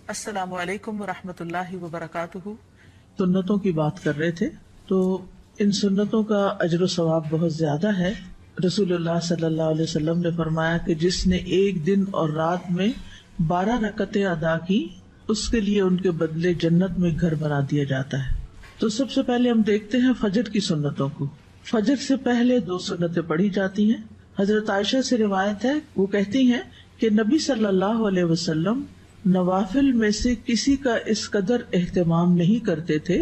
السلام علیکم ورحمۃ اللہ وبرکاتہ۔ سنتوں کی بات کر رہے تھے تو ان سنتوں کا اجر و ثواب بہت زیادہ ہے۔ رسول اللہ صلی اللہ علیہ وسلم نے فرمایا کہ جس نے ایک دن اور رات میں 12 رکعتیں ادا کی اس کے لیے ان کے بدلے جنت میں گھر بنا دیا جاتا ہے۔ تو سب سے پہلے ہم دیکھتے ہیں فجر کی سنتوں کو۔ فجر سے پہلے 2 سنتیں پڑھی جاتی ہیں۔ حضرت عائشہ سے روایت ہے، وہ کہتی ہیں کہ نبی صلی اللہ علیہ وسلم نوافل میں سے کسی کا اس قدر اہتمام نہیں کرتے تھے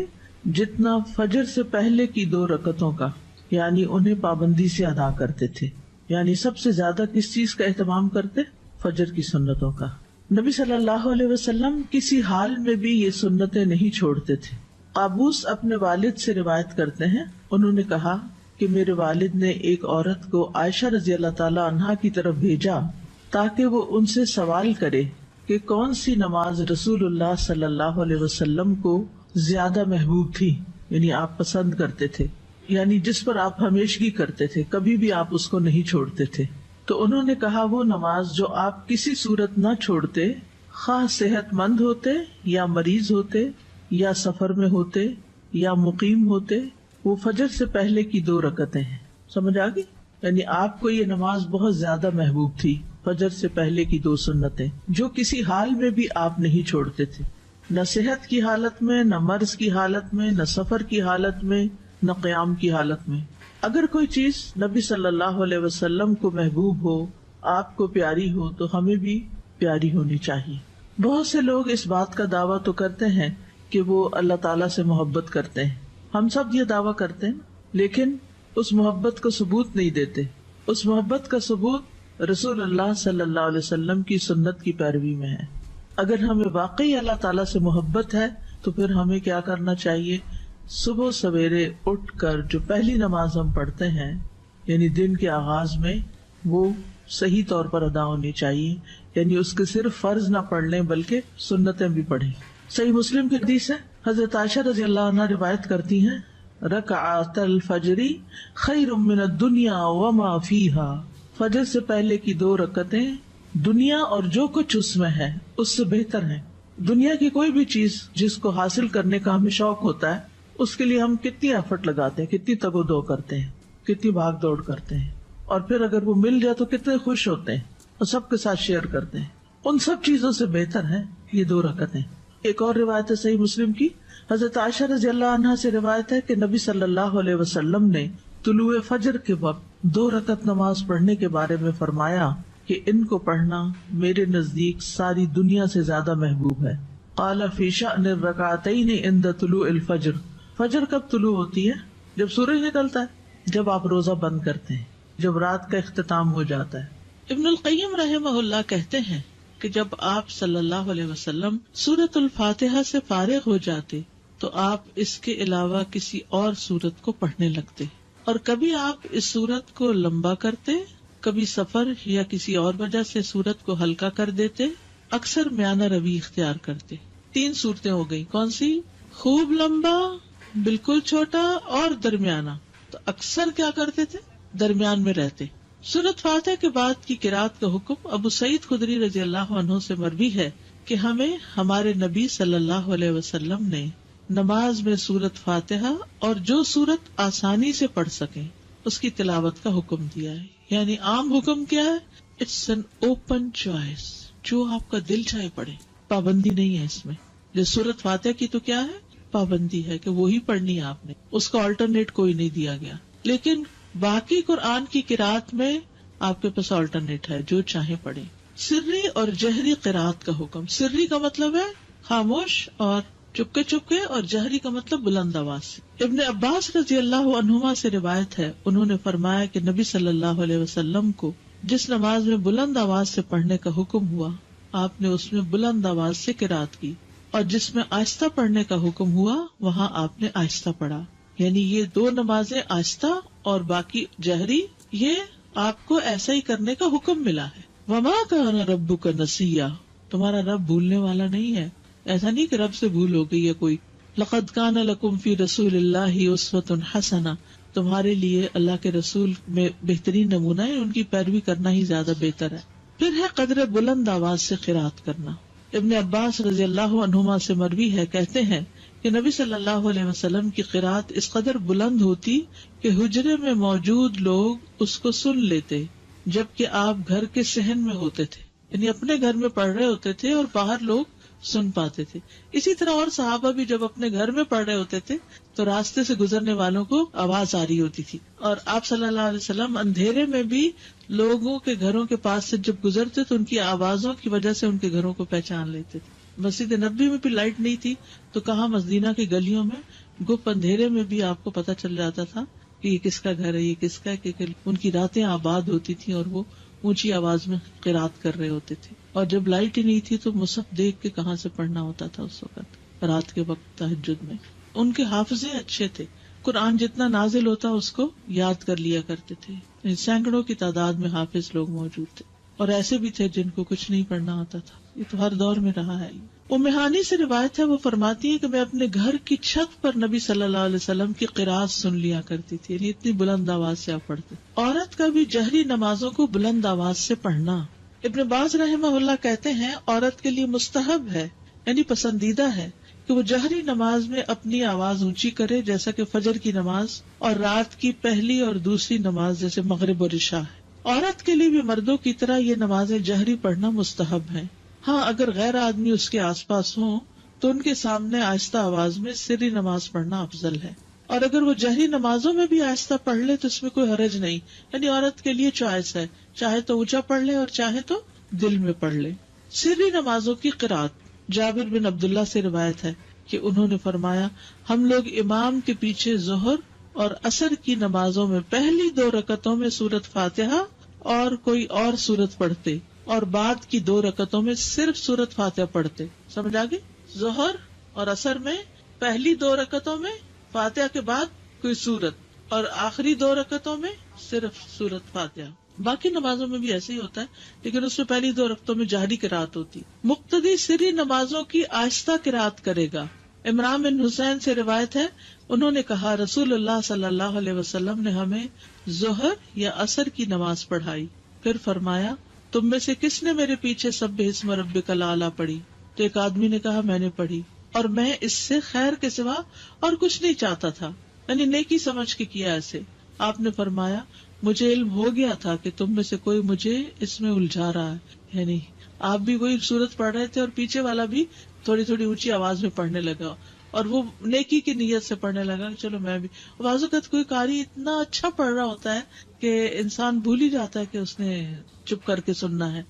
جتنا فجر سے پہلے کی 2 رکعتوں کا، یعنی انہیں پابندی سے ادا کرتے تھے۔ یعنی سب سے زیادہ کس چیز کا اہتمام کرتے؟ فجر کی سنتوں کا۔ نبی صلی اللہ علیہ وسلم کسی حال میں بھی یہ سنتیں نہیں چھوڑتے تھے۔ قابوس اپنے والد سے روایت کرتے ہیں، انہوں نے کہا کہ میرے والد نے ایک عورت کو عائشہ رضی اللہ تعالی عنہا کی طرف بھیجا تاکہ وہ ان سے سوال کرے کہ کون سی نماز رسول اللہ صلی اللہ علیہ وسلم کو زیادہ محبوب تھی، یعنی آپ پسند کرتے تھے، یعنی جس پر آپ ہمیشگی کرتے تھے، کبھی بھی آپ اس کو نہیں چھوڑتے تھے۔ تو انہوں نے کہا وہ نماز جو آپ کسی صورت نہ چھوڑتے، خواہ صحت مند ہوتے یا مریض ہوتے یا سفر میں ہوتے یا مقیم ہوتے، وہ فجر سے پہلے کی 2 رکعتیں ہیں۔ سمجھ آ گئی؟ یعنی آپ کو یہ نماز بہت زیادہ محبوب تھی، فجر سے پہلے کی 2 سنتیں جو کسی حال میں بھی آپ نہیں چھوڑتے تھے، نہ صحت کی حالت میں، نہ مرض کی حالت میں، نہ سفر کی حالت میں، نہ قیام کی حالت میں۔ اگر کوئی چیز نبی صلی اللہ علیہ وسلم کو محبوب ہو، آپ کو پیاری ہو، تو ہمیں بھی پیاری ہونی چاہیے۔ بہت سے لوگ اس بات کا دعویٰ تو کرتے ہیں کہ وہ اللہ تعالیٰ سے محبت کرتے ہیں، ہم سب یہ دعویٰ کرتے ہیں، لیکن اس محبت کو ثبوت نہیں دیتے۔ اس محبت کا ثبوت رسول اللہ صلی اللہ علیہ وسلم کی سنت کی پیروی میں ہے۔ اگر ہمیں واقعی اللہ تعالیٰ سے محبت ہے تو پھر ہمیں کیا کرنا چاہیے؟ صبح سویرے اٹھ کر جو پہلی نماز ہم پڑھتے ہیں، یعنی دن کے آغاز میں، وہ صحیح طور پر ادا ہونی چاہیے، یعنی اس کے صرف فرض نہ پڑھ لیں بلکہ سنتیں بھی پڑھیں۔ صحیح مسلم کی حدیث ہے، حضرت عائشہ رضی اللہ عنہا روایت کرتی ہیں، رکعت الفجر خیر من الدنیا وما فیہا، فجر سے پہلے کی 2 رکعتیں دنیا اور جو کچھ اس میں ہے اس سے بہتر ہیں۔ دنیا کی کوئی بھی چیز جس کو حاصل کرنے کا ہمیں شوق ہوتا ہے، اس کے لیے ہم کتنی ایفرٹ لگاتے ہیں، کتنی تگ و دو کرتے ہیں، کتنی بھاگ دوڑ کرتے ہیں، اور پھر اگر وہ مل جائے تو کتنے خوش ہوتے ہیں اور سب کے ساتھ شیئر کرتے ہیں۔ ان سب چیزوں سے بہتر ہے یہ 2 رکعتیں۔ ایک اور روایت ہے صحیح مسلم کی، حضرت عائشہ رضی اللہ عنہا سے روایت ہے کہ نبی صلی اللہ علیہ وسلم نے طلوع فجر کے وقت 2 رکعت نماز پڑھنے کے بارے میں فرمایا کہ ان کو پڑھنا میرے نزدیک ساری دنیا سے زیادہ محبوب ہے۔ قال فی شأن الرکعتین عند طلوع الفجر، فجر کب طلوع ہوتی ہے؟ جب سورج نکلتا ہے، جب آپ روزہ بند کرتے ہیں، جب رات کا اختتام ہو جاتا ہے۔ ابن القیم رحمہ اللہ کہتے ہیں کہ جب آپ صلی اللہ علیہ وسلم سورۃ الفاتحہ سے فارغ ہو جاتے تو آپ اس کے علاوہ کسی اور سورت کو پڑھنے لگتے، اور کبھی آپ اس سورت کو لمبا کرتے، کبھی سفر یا کسی اور وجہ سے سورت کو ہلکا کر دیتے، اکثر میانہ روی اختیار کرتے۔ 3 صورتیں ہو گئی، کون سی؟ خوب لمبا، بالکل چھوٹا اور درمیانہ۔ تو اکثر کیا کرتے تھے؟ درمیان میں رہتے۔ سورۃ فاتحہ کے بعد کی قرات کا حکم ابو سعید خدری رضی اللہ عنہ سے مروی ہے کہ ہمیں ہمارے نبی صلی اللہ علیہ وسلم نے نماز میں سورۃ فاتحہ اور جو سورت آسانی سے پڑھ سکیں اس کی تلاوت کا حکم دیا ہے۔ یعنی عام حکم کیا ہے؟ اٹس این اوپن چوائس، جو آپ کا دل چاہے پڑھے، پابندی نہیں ہے اس میں۔ جیسے سورۃ فاتحہ کی تو کیا ہے؟ پابندی ہے کہ وہی پڑھنی ہے آپ نے، اس کا آلٹرنیٹ کوئی نہیں دیا گیا، لیکن باقی قرآن کی قرات میں آپ کے پاس آلٹرنیٹ ہے، جو چاہے پڑھے۔ سری اور جہری قرات کا حکم، سری کا مطلب ہے خاموش اور چپکے چپکے، اور جہری کا مطلب بلند آواز سے۔ ابن عباس رضی اللہ عنہما سے روایت ہے، انہوں نے فرمایا کہ نبی صلی اللہ علیہ وسلم کو جس نماز میں بلند آواز سے پڑھنے کا حکم ہوا، آپ نے اس میں بلند آواز سے قرات کی، اور جس میں آہستہ پڑھنے کا حکم ہوا وہاں آپ نے آہستہ پڑھا۔ یعنی یہ 2 نمازیں آہستہ اور باقی جہری، یہ آپ کو ایسا ہی کرنے کا حکم ملا ہے۔ وما کان ربک نسیا، تمہارا رب بھولنے والا نہیں ہے، ایسا نہیں کہ رب سے بھول ہو گئی ہے کوئی۔ لقد کان لکم فی رسول اللہ اسوۃ حسنہ، تمہارے لیے اللہ کے رسول میں بہترین نمونہ ہے، ان کی پیروی کرنا ہی زیادہ بہتر ہے۔ پھر ہے قدر بلند آواز سے قرات کرنا۔ ابن عباس رضی اللہ عنہما سے مروی ہے، کہتے ہیں کہ نبی صلی اللہ علیہ وسلم کی قرات اس قدر بلند ہوتی کہ حجرے میں موجود لوگ اس کو سن لیتے، جبکہ آپ گھر کے صحن میں ہوتے تھے، یعنی اپنے گھر میں پڑھ رہے ہوتے تھے اور باہر لوگ سن پاتے تھے. اسی طرح اور صحابہ بھی جب اپنے گھر میں پڑھ رہے ہوتے تھے تو راستے سے گزرنے والوں کو آواز آ رہی ہوتی تھی، اور آپ صلی اللہ علیہ وسلم اندھیرے میں بھی لوگوں کے گھروں کے پاس سے جب گزرتے تو ان کی آوازوں کی وجہ سے ان کے گھروں کو پہچان لیتے تھے. مسجد نبوی میں بھی لائٹ نہیں تھی تو کہاں مدینہ کی گلیوں میں گپ اندھیرے میں بھی آپ کو پتہ چل جاتا تھا کہ یہ کس کا گھر ہے، یہ کس کا ہے، کہ ان کی راتیں آباد ہوتی تھیں اور وہ اونچی آواز میں قرات کر رہے ہوتے تھے. اور جب لائٹ ہی نہیں تھی تو مصحف دیکھ کے کہاں سے پڑھنا ہوتا تھا اس وقت رات کے وقت تہجد میں. ان کے حافظے اچھے تھے، قرآن جتنا نازل ہوتا اس کو یاد کر لیا کرتے تھے. سینکڑوں کی تعداد میں حافظ لوگ موجود تھے، اور ایسے بھی تھے جن کو کچھ نہیں پڑھنا ہوتا تھا. یہ تو ہر دور میں رہا ہے. ام ہانی سے روایت ہے، وہ فرماتی ہے کہ میں اپنے گھر کی چھت پر نبی صلی اللہ علیہ وسلم کی قرات سن لیا کرتی تھی، یعنی اتنی بلند آواز سے آپ پڑھتے. عورت کا بھی جہری نمازوں کو بلند آواز سے پڑھنا. ابن باز رحمہ اللہ کہتے ہیں عورت کے لیے مستحب ہے، یعنی پسندیدہ ہے کہ وہ جہری نماز میں اپنی آواز اونچی کرے، جیسا کہ فجر کی نماز اور رات کی پہلی اور دوسری نماز جیسے مغرب اور عشاء ہے. عورت کے لیے بھی مردوں کی طرح یہ نمازیں جہری پڑھنا مستحب ہیں. ہاں، اگر غیر آدمی اس کے آس پاس ہوں تو ان کے سامنے آہستہ آواز میں سری نماز پڑھنا افضل ہے، اور اگر وہ جہری نمازوں میں بھی آہستہ پڑھ لے تو اس میں کوئی حرج نہیں، یعنی عورت کے لیے چوائس ہے، چاہے تو اونچا پڑھ لے اور چاہے تو دل میں پڑھ لے. سری نمازوں کی قرات. جابر بن عبداللہ سے روایت ہے کہ انہوں نے فرمایا ہم لوگ امام کے پیچھے ظہر اور عصر کی نمازوں میں پہلی 2 رکعتوں میں سورۃ فاتحہ اور کوئی اور سورت پڑھتے، اور بعد کی 2 رکعتوں میں صرف سورۃ فاتحہ پڑھتے. سمجھ آگے؟ ظہر اور عصر میں پہلی 2 رکعتوں میں فاتحہ کے بعد کوئی سورت، اور آخری 2 رکعتوں میں صرف سورۃ فاتحہ. باقی نمازوں میں بھی ایسے ہی ہوتا ہے، لیکن اس میں پہلی 2 رکعتوں میں جہری قرات ہوتی. مقتدی سری نمازوں کی آہستہ قرات کرے گا. عمران بن حسین سے روایت ہے، انہوں نے کہا رسول اللہ صلی اللہ علیہ وسلم نے ہمیں ظہر یا عصر کی نماز پڑھائی، پھر فرمایا تم میں سے کس نے میرے پیچھے سبح اسم ربک الاعلی پڑھی؟ تو ایک آدمی نے کہا میں نے پڑھی، اور میں اس سے خیر کے سوا اور کچھ نہیں چاہتا تھا، یعنی نیکی سمجھ کے کیا ایسے. آپ نے فرمایا مجھے علم ہو گیا تھا کہ تم میں سے کوئی مجھے اس میں الجھا رہا ہے، یعنی آپ بھی وہی سورت پڑھ رہے تھے اور پیچھے والا بھی تھوڑی تھوڑی اونچی آواز میں پڑھنے لگا، اور وہ نیکی کی نیت سے پڑھنے لگا کہ چلو میں بھی. بعض اوقات کوئی قاری اتنا اچھا پڑھ رہا ہوتا ہے کہ انسان بھول ہی جاتا ہے کہ اس نے چپ کر کے سننا ہے،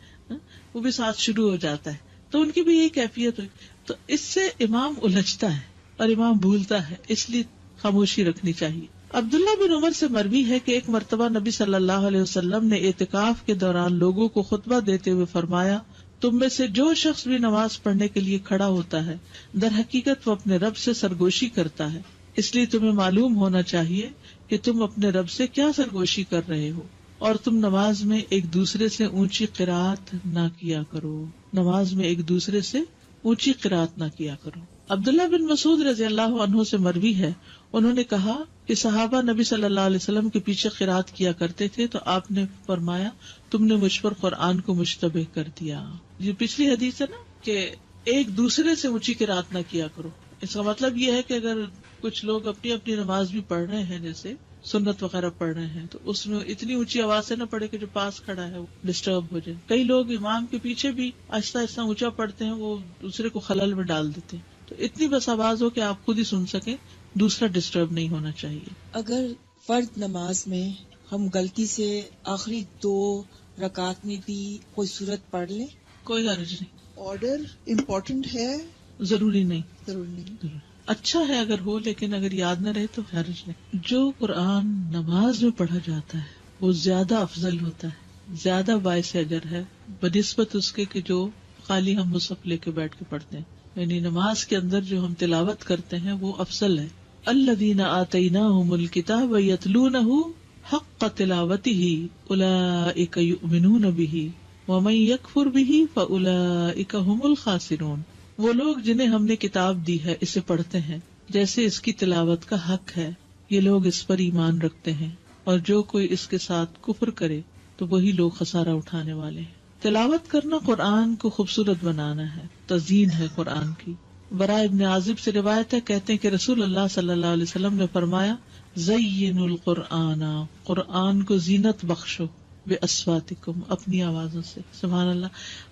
وہ بھی ساتھ شروع ہو جاتا ہے. تو ان کی بھی یہی کیفیت ہوئی. تو اس سے امام الجھتا ہے اور امام بھولتا ہے، اس لیے خاموشی رکھنی چاہیے. عبداللہ بن عمر سے مروی ہے کہ ایک مرتبہ نبی صلی اللہ علیہ وسلم نے اعتکاف کے دوران لوگوں کو خطبہ دیتے ہوئے فرمایا تم میں سے جو شخص بھی نماز پڑھنے کے لیے کھڑا ہوتا ہے در حقیقت وہ اپنے رب سے سرگوشی کرتا ہے، اس لیے تمہیں معلوم ہونا چاہیے کہ تم اپنے رب سے کیا سرگوشی کر رہے ہو، اور تم نماز میں ایک دوسرے سے اونچی قرات نہ کیا کرو. نماز میں ایک دوسرے سے اونچی قرات نہ کیا کرو. عبداللہ بن مسعود رضی اللہ عنہ سے مروی ہے، انہوں نے کہا کہ صحابہ نبی صلی اللہ علیہ وسلم کے پیچھے قرات کیا کرتے تھے تو آپ نے فرمایا تم نے مجھ پر قرآن کو مشتبہ کر دیا. یہ پچھلی حدیث ہے نا کہ ایک دوسرے سے اونچی قرات نہ کیا کرو. اس کا مطلب یہ ہے کہ اگر کچھ لوگ اپنی اپنی نماز بھی پڑھ رہے ہیں، جیسے سنت وغیرہ پڑھ رہے ہیں، تو اس میں اتنی اونچی آواز سے نہ پڑھے کہ جو پاس کھڑا ہے وہ ڈسٹرب ہو جائے. کئی لوگ امام کے پیچھے بھی آہستہ آہستہ اونچا پڑھتے ہیں، وہ دوسرے کو خلل میں ڈال دیتے ہیں. تو اتنی بس آواز ہو کہ آپ خود ہی سن سکیں، دوسرا ڈسٹرب نہیں ہونا چاہیے. اگر فرض نماز میں ہم غلطی سے آخری 2 رکعت میں بھی کوئی سورت پڑھ لیں، کوئی حرج نہیں. آرڈر امپورٹنٹ ہے، ضروری نہیں. ضروری نہیں. اچھا ہے اگر ہو، لیکن اگر یاد نہ رہے تو حرج نہیں. جو قرآن نماز میں پڑھا جاتا ہے وہ زیادہ افضل ہوتا ہے، زیادہ باعث اجر ہے بنسبت اس کے کہ جو خالی ہم مصحف لے کے بیٹھ کے پڑھتے ہیں. یعنی نماز کے اندر جو ہم تلاوت کرتے ہیں وہ افضل ہے. الذین آتیناہم الکتاب یتلونہ حق تلاوتہ اولئک یؤمنون بہ ومن یکفر بہ فاولئک ھم الخاسرون. وہ لوگ جنہیں ہم نے کتاب دی ہے اسے پڑھتے ہیں جیسے اس کی تلاوت کا حق ہے، یہ لوگ اس پر ایمان رکھتے ہیں، اور جو کوئی اس کے ساتھ کفر کرے تو وہی لوگ خسارہ اٹھانے والے ہیں. تلاوت کرنا قرآن کو خوبصورت بنانا ہے، تزیین ہے قرآن کی. براء ابن عازب سے روایت ہے، کہتے ہیں کہ رسول اللہ صلی اللہ علیہ وسلم نے فرمایا زینوا القرآن، قرآن کو زینت بخشو باصواتکم، اپنی آوازوں سے. سبحان اللہ.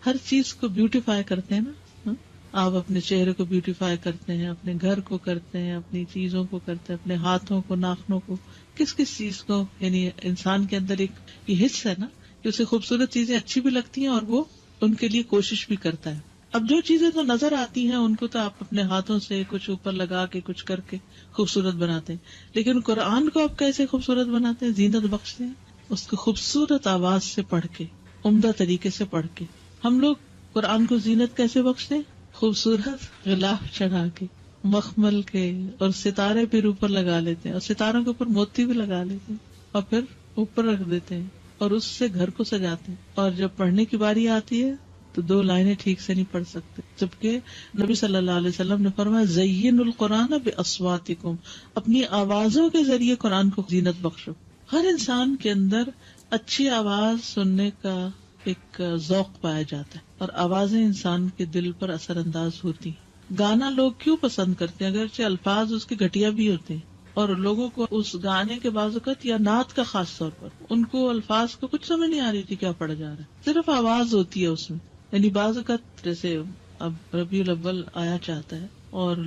ہر چیز کو بیوٹیفائی کرتے ہیں نا، آپ اپنے چہرے کو بیوٹیفائی کرتے ہیں، اپنے گھر کو کرتے ہیں، اپنی چیزوں کو کرتے ہیں، اپنے ہاتھوں کو، ناخنوں کو، کس کس چیز کو. یعنی انسان کے اندر ایک یہ حص ہے نا کہ اسے خوبصورت چیزیں اچھی بھی لگتی ہیں اور وہ ان کے لیے کوشش بھی کرتا ہے. اب جو چیزیں تو نظر آتی ہیں ان کو تو آپ اپنے ہاتھوں سے کچھ اوپر لگا کے کچھ کر کے خوبصورت بناتے ہیں، لیکن قرآن کو آپ کیسے خوبصورت بناتے ہیں، زینت بخشتے ہیں اس کو خوبصورت آواز سے پڑھ کے، عمدہ طریقے سے پڑھ کے. ہم لوگ قرآن کو زینت کیسے بخشتے ہیں؟ خوبصورت غلاف چڑھا کے، مخمل کے، اور ستارے پھر اوپر لگا لیتے ہیں، اور ستاروں کے اوپر موتی بھی لگا لیتے ہیں اور پھر اوپر رکھ دیتے ہیں اور اس سے گھر کو سجاتے ہیں. اور جب پڑھنے کی باری آتی ہے تو 2 لائنیں ٹھیک سے نہیں پڑھ سکتے، جبکہ نبی صلی اللہ علیہ وسلم نے فرمایا زینوا القرآن باصواتکم، اپنی آوازوں کے ذریعے قرآن کو زینت بخشو. ہر انسان کے اندر اچھی آواز سننے کا ایک ذوق پایا جاتا ہے اور آوازیں انسان کے دل پر اثر انداز ہوتی ہیں. گانا لوگ کیوں پسند کرتے ہیں؟ اگرچہ الفاظ اس کے گھٹیا بھی ہوتے ہیں اور لوگوں کو اس گانے کے بعض اوقات یا نعت کا خاص طور پر ان کو الفاظ کو کچھ سمجھ نہیں آ رہی تھی کیا پڑھا جا رہا ہے، صرف آواز ہوتی ہے اس میں. یعنی بعض اوقات جیسے اب ربیع الاول آیا چاہتا ہے اور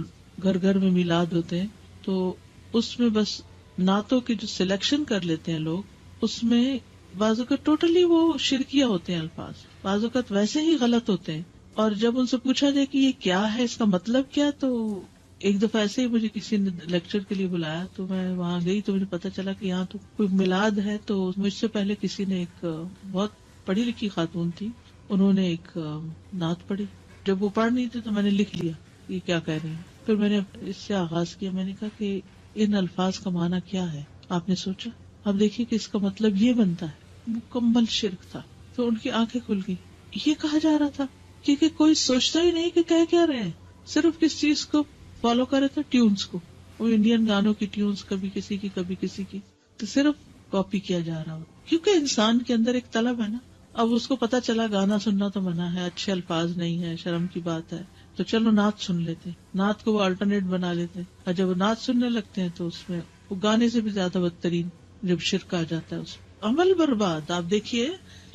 گھر گھر میں میلاد ہوتے ہیں تو اس میں بس نعتوں کی جو سلیکشن کر لیتے ہیں لوگ، اس میں بعض اوقات ٹوٹلی وہ شرکیہ ہوتے ہیں الفاظ، بعض اوقات ویسے ہی غلط ہوتے ہیں. اور جب ان سے پوچھا جائے کہ یہ کیا ہے، اس کا مطلب کیا، تو ایک دفعہ ایسے ہی مجھے کسی نے لیکچر کے لیے بلایا تو میں وہاں گئی تو مجھے پتا چلا کہ یہاں تو کوئی میلاد ہے. تو مجھ سے پہلے کسی نے، ایک بہت پڑھی لکھی خاتون تھی، انہوں نے ایک نعت پڑھی. جب وہ پڑھ نہیں تھی تو میں نے لکھ لیا یہ کیا کہہ رہی ہیں. پھر میں نے اس سے آغاز کیا، میں نے کہا کہ ان الفاظ کا معنی کیا ہے. آپ نے سوچا، اب دیکھیے کہ اس کا مطلب یہ بنتا ہے. مکمل شرک تھا. تو ان کی آنکھیں کھل گئی. یہ کہا جا رہا تھا کیونکہ کوئی سوچتا ہی نہیں کہ کہہ کیا رہے ہیں، صرف کس چیز کو فالو کرے تھے، ٹیونز کو. وہ انڈین گانوں کی ٹیونز، کبھی کسی کی کبھی کسی کی، تو صرف کاپی کیا جا رہا ہو. کیونکہ انسان کے اندر ایک طلب ہے نا. اب اس کو پتا چلا گانا سننا تو منع ہے، اچھے الفاظ نہیں ہے، شرم کی بات ہے، تو چلو نعت سن لیتے. نعت کو وہ الٹرنیٹ بنا لیتے، اور جب وہ نعت سننے لگتے ہیں تو اس میں وہ گانے سے بھی زیادہ بدترین جب شرک آ جاتا ہے اس میں عمل برباد. آپ دیکھیے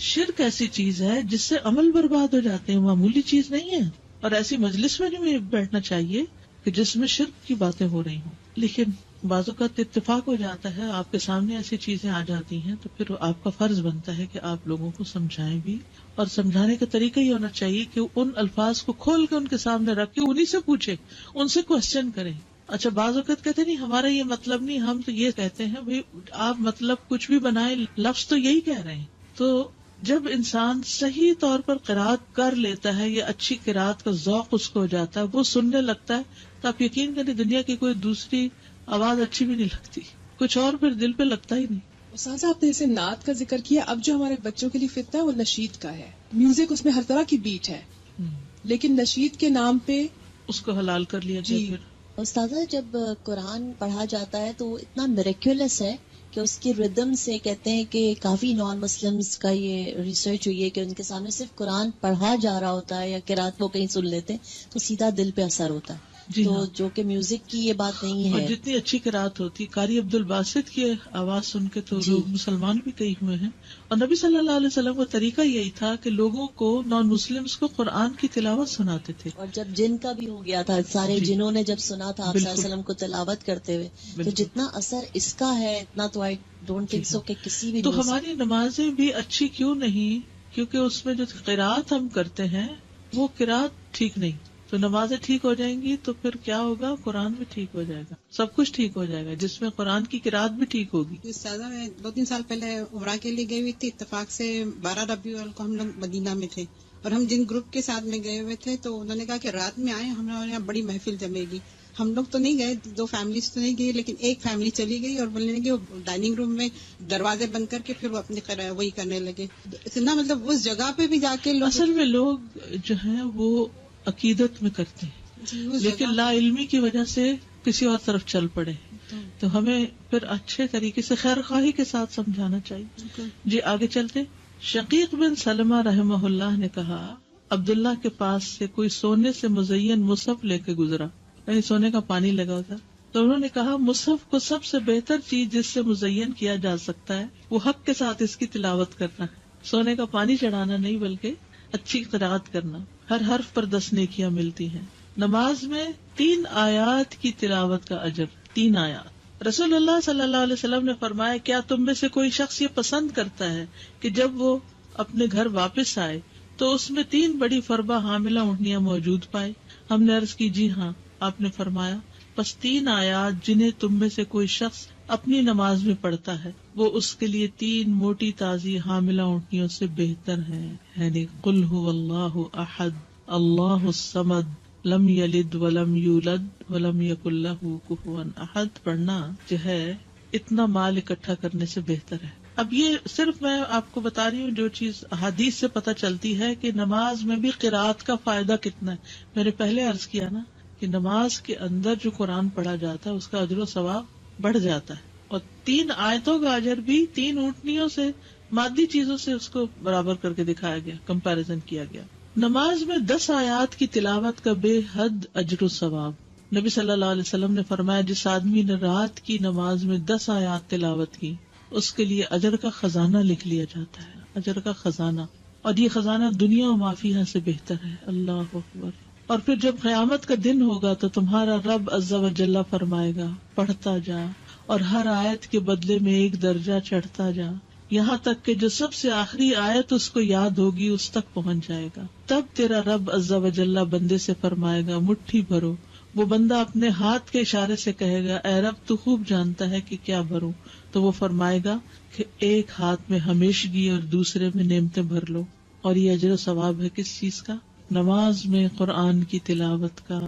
شرک ایسی چیز ہے جس سے عمل برباد ہو جاتے ہیں، معمولی چیز نہیں ہے. اور ایسی مجلس میں نہیں بیٹھنا چاہیے کہ جس میں شرک کی باتیں ہو رہی ہوں. لیکن بعض اوقات اتفاق ہو جاتا ہے، آپ کے سامنے ایسی چیزیں آ جاتی ہیں تو پھر آپ کا فرض بنتا ہے کہ آپ لوگوں کو سمجھائیں بھی. اور سمجھانے کا طریقہ یہ ہونا چاہیے کہ ان الفاظ کو کھول کے ان کے سامنے رکھ کے انہیں سے پوچھے، ان سے کوشچن کریں. اچھا بعض اوقات کہتے نہیں ہمارا یہ مطلب نہیں، ہم تو یہ کہتے ہیں. بھائی آپ مطلب کچھ بھی بنائیں، لفظ تو یہی کہہ رہے ہیں. تو جب انسان صحیح طور پر قرات کر لیتا ہے یا اچھی قرات کا ذوق اس کو ہو جاتا ہے، وہ سننے لگتا ہے، تو آپ یقین کریں دنیا کی کوئی دوسری آواز اچھی بھی نہیں لگتی، کچھ اور پھر دل پہ لگتا ہی نہیں. استاذہ آپ نے اسے نعت کا ذکر کیا. اب جو ہمارے بچوں کے لیے فتنہ ہے وہ نشید کا ہے. میوزک اس میں ہر طرح کی بیٹ ہے، لیکن نشید کے نام پہ اس کو حلال کر لیا جی. پھر استاذہ جب قرآن پڑھا جاتا ہے تو اتنا میریکولس ہے کہ اس کی ردم سے کہتے ہیں کہ کافی نان مسلمز کا یہ ریسرچ ہوئی ہے کہ ان کے سامنے صرف قرآن پڑھا جا رہا ہوتا ہے یا قرات وہ کہیں سن لیتے ہیں تو سیدھا دل پہ اثر ہوتا ہے. جی تو ہاں. جو کہ میوزک کی یہ بات نہیں اور ہے. جتنی اچھی قرات ہوتی، قاری عبد الباسط کی آواز سن کے تو جی. لوگ مسلمان بھی کئی ہوئے ہیں. اور نبی صلی اللہ علیہ وسلم کا طریقہ یہی تھا کہ لوگوں کو، نان مسلمس کو قرآن کی تلاوت سناتے تھے. اور جب جن کا بھی ہو گیا تھا، سارے جی. جنہوں نے جب سنا تھا آپ صلی اللہ علیہ وسلم کو تلاوت کرتے ہوئے، تو بالکل. جتنا اثر اس کا ہے اتنا تو آئی ڈونٹ تھنک سو کہ کسی بھی تو music- ہماری نمازیں بھی اچھی کیوں نہیں؟ کیونکہ اس میں جو قرات ہم کرتے ہیں وہ قرات ٹھیک نہیں. تو نمازیں ٹھیک ہو جائیں گی تو پھر کیا ہوگا؟ قرآن بھی ٹھیک ہو جائے گا، سب کچھ ٹھیک ہو جائے گا، جس میں قرآن کی قرات بھی ٹھیک ہوگی. استاذہ میں 2-3 سال پہلے عمرہ کے لیے گئی ہوئی تھی. اتفاق سے 12 ربیع الاول کو ہم لوگ مدینہ میں تھے، اور ہم جن گروپ کے ساتھ میں گئے ہوئے تھے تو انہوں نے کہا کہ رات میں آئے، ہمارے یہاں بڑی محفل جمے گی. ہم لوگ تو نہیں گئے، 2 فیملیز تو نہیں گئی، لیکن ایک فیملی چلی گئی اور بولنے لگے وہ ڈائننگ روم میں دروازے بند کر کے پھر وہ اپنی وہی کرنے لگے. اتنا مطلب اس جگہ پہ بھی جا کے لوگ اصل میں لوگ جو ہیں وہ عقیدت میں کرتے ہیں، لیکن لا علمی کی وجہ سے کسی اور طرف چل پڑے. تو ہمیں پھر اچھے طریقے سے خیر خواہی کے ساتھ سمجھانا چاہیے. جی آگے چلتے. شقیق بن سلمہ رحمہ اللہ نے کہا عبداللہ کے پاس سے کوئی سونے سے مزین مصحف لے کے گزرا، یعنی سونے کا پانی لگا ہوتا، تو انہوں نے کہا مصحف کو سب سے بہتر چیز جس سے مزین کیا جا سکتا ہے وہ حق کے ساتھ اس کی تلاوت کرنا ہے، سونے کا پانی چڑھانا نہیں بلکہ اچھی قرات کرنا، ہر حرف پر 10 نیکیاں ملتی ہیں۔ نماز میں 3 آیات کی تلاوت کا اجر، 3 آیات۔ رسول اللہ صلی اللہ علیہ وسلم نے فرمایا کیا تم میں سے کوئی شخص یہ پسند کرتا ہے کہ جب وہ اپنے گھر واپس آئے تو اس میں 3 بڑی فربہ حاملہ اونٹنیاں موجود پائے؟ ہم نے عرض کی جی ہاں۔ آپ نے فرمایا پس 3 آیات جنہیں تم میں سے کوئی شخص اپنی نماز میں پڑھتا ہے وہ اس کے لیے 3 موٹی تازی حاملہ اونٹنیوں سے بہتر ہے، یعنی قل هو اللہ احد اللہ الصمد لم یلد ولم یولد ولم یکن لہ کفوا احد پڑھنا جو ہے اتنا مال اکٹھا کرنے سے بہتر ہے۔ اب یہ صرف میں آپ کو بتا رہی ہوں جو چیز حدیث سے پتہ چلتی ہے کہ نماز میں بھی قرات کا فائدہ کتنا ہے۔ میں نے پہلے عرض کیا نا کہ نماز کے اندر جو قرآن پڑھا جاتا ہے اس کا اجر و ثواب بڑھ جاتا ہے، اور 3 آیتوں کا اجر بھی 3 اونٹنیوں سے مادی چیزوں سے اس کو برابر کر کے دکھایا گیا، کمپیریزن کیا گیا۔ نماز میں 10 آیات کی تلاوت کا بے حد اجر و ثواب۔ نبی صلی اللہ علیہ وسلم نے فرمایا جس آدمی نے رات کی نماز میں 10 آیات تلاوت کی اس کے لیے اجر کا خزانہ لکھ لیا جاتا ہے، اجر کا خزانہ، اور یہ خزانہ دنیا و ما فیہا سے بہتر ہے۔ اللہ اکبر۔ اور پھر جب قیامت کا دن ہوگا تو تمہارا رب عز و جل فرمائے گا پڑھتا جا اور ہر آیت کے بدلے میں 1 درجہ چڑھتا جا، یہاں تک کہ جو سب سے آخری آیت اس کو یاد ہوگی اس تک پہنچ جائے گا۔ تب تیرا رب عز و جل بندے سے فرمائے گا مٹھی بھرو، وہ بندہ اپنے ہاتھ کے اشارے سے کہے گا اے رب تو خوب جانتا ہے کہ کیا بھروں، تو وہ فرمائے گا کہ ایک ہاتھ میں ہمیشگی اور دوسرے میں نعمتیں بھر لو۔ اور یہ اجر و ثواب ہے کس چیز کا؟ نماز میں قرآن کی تلاوت کا۔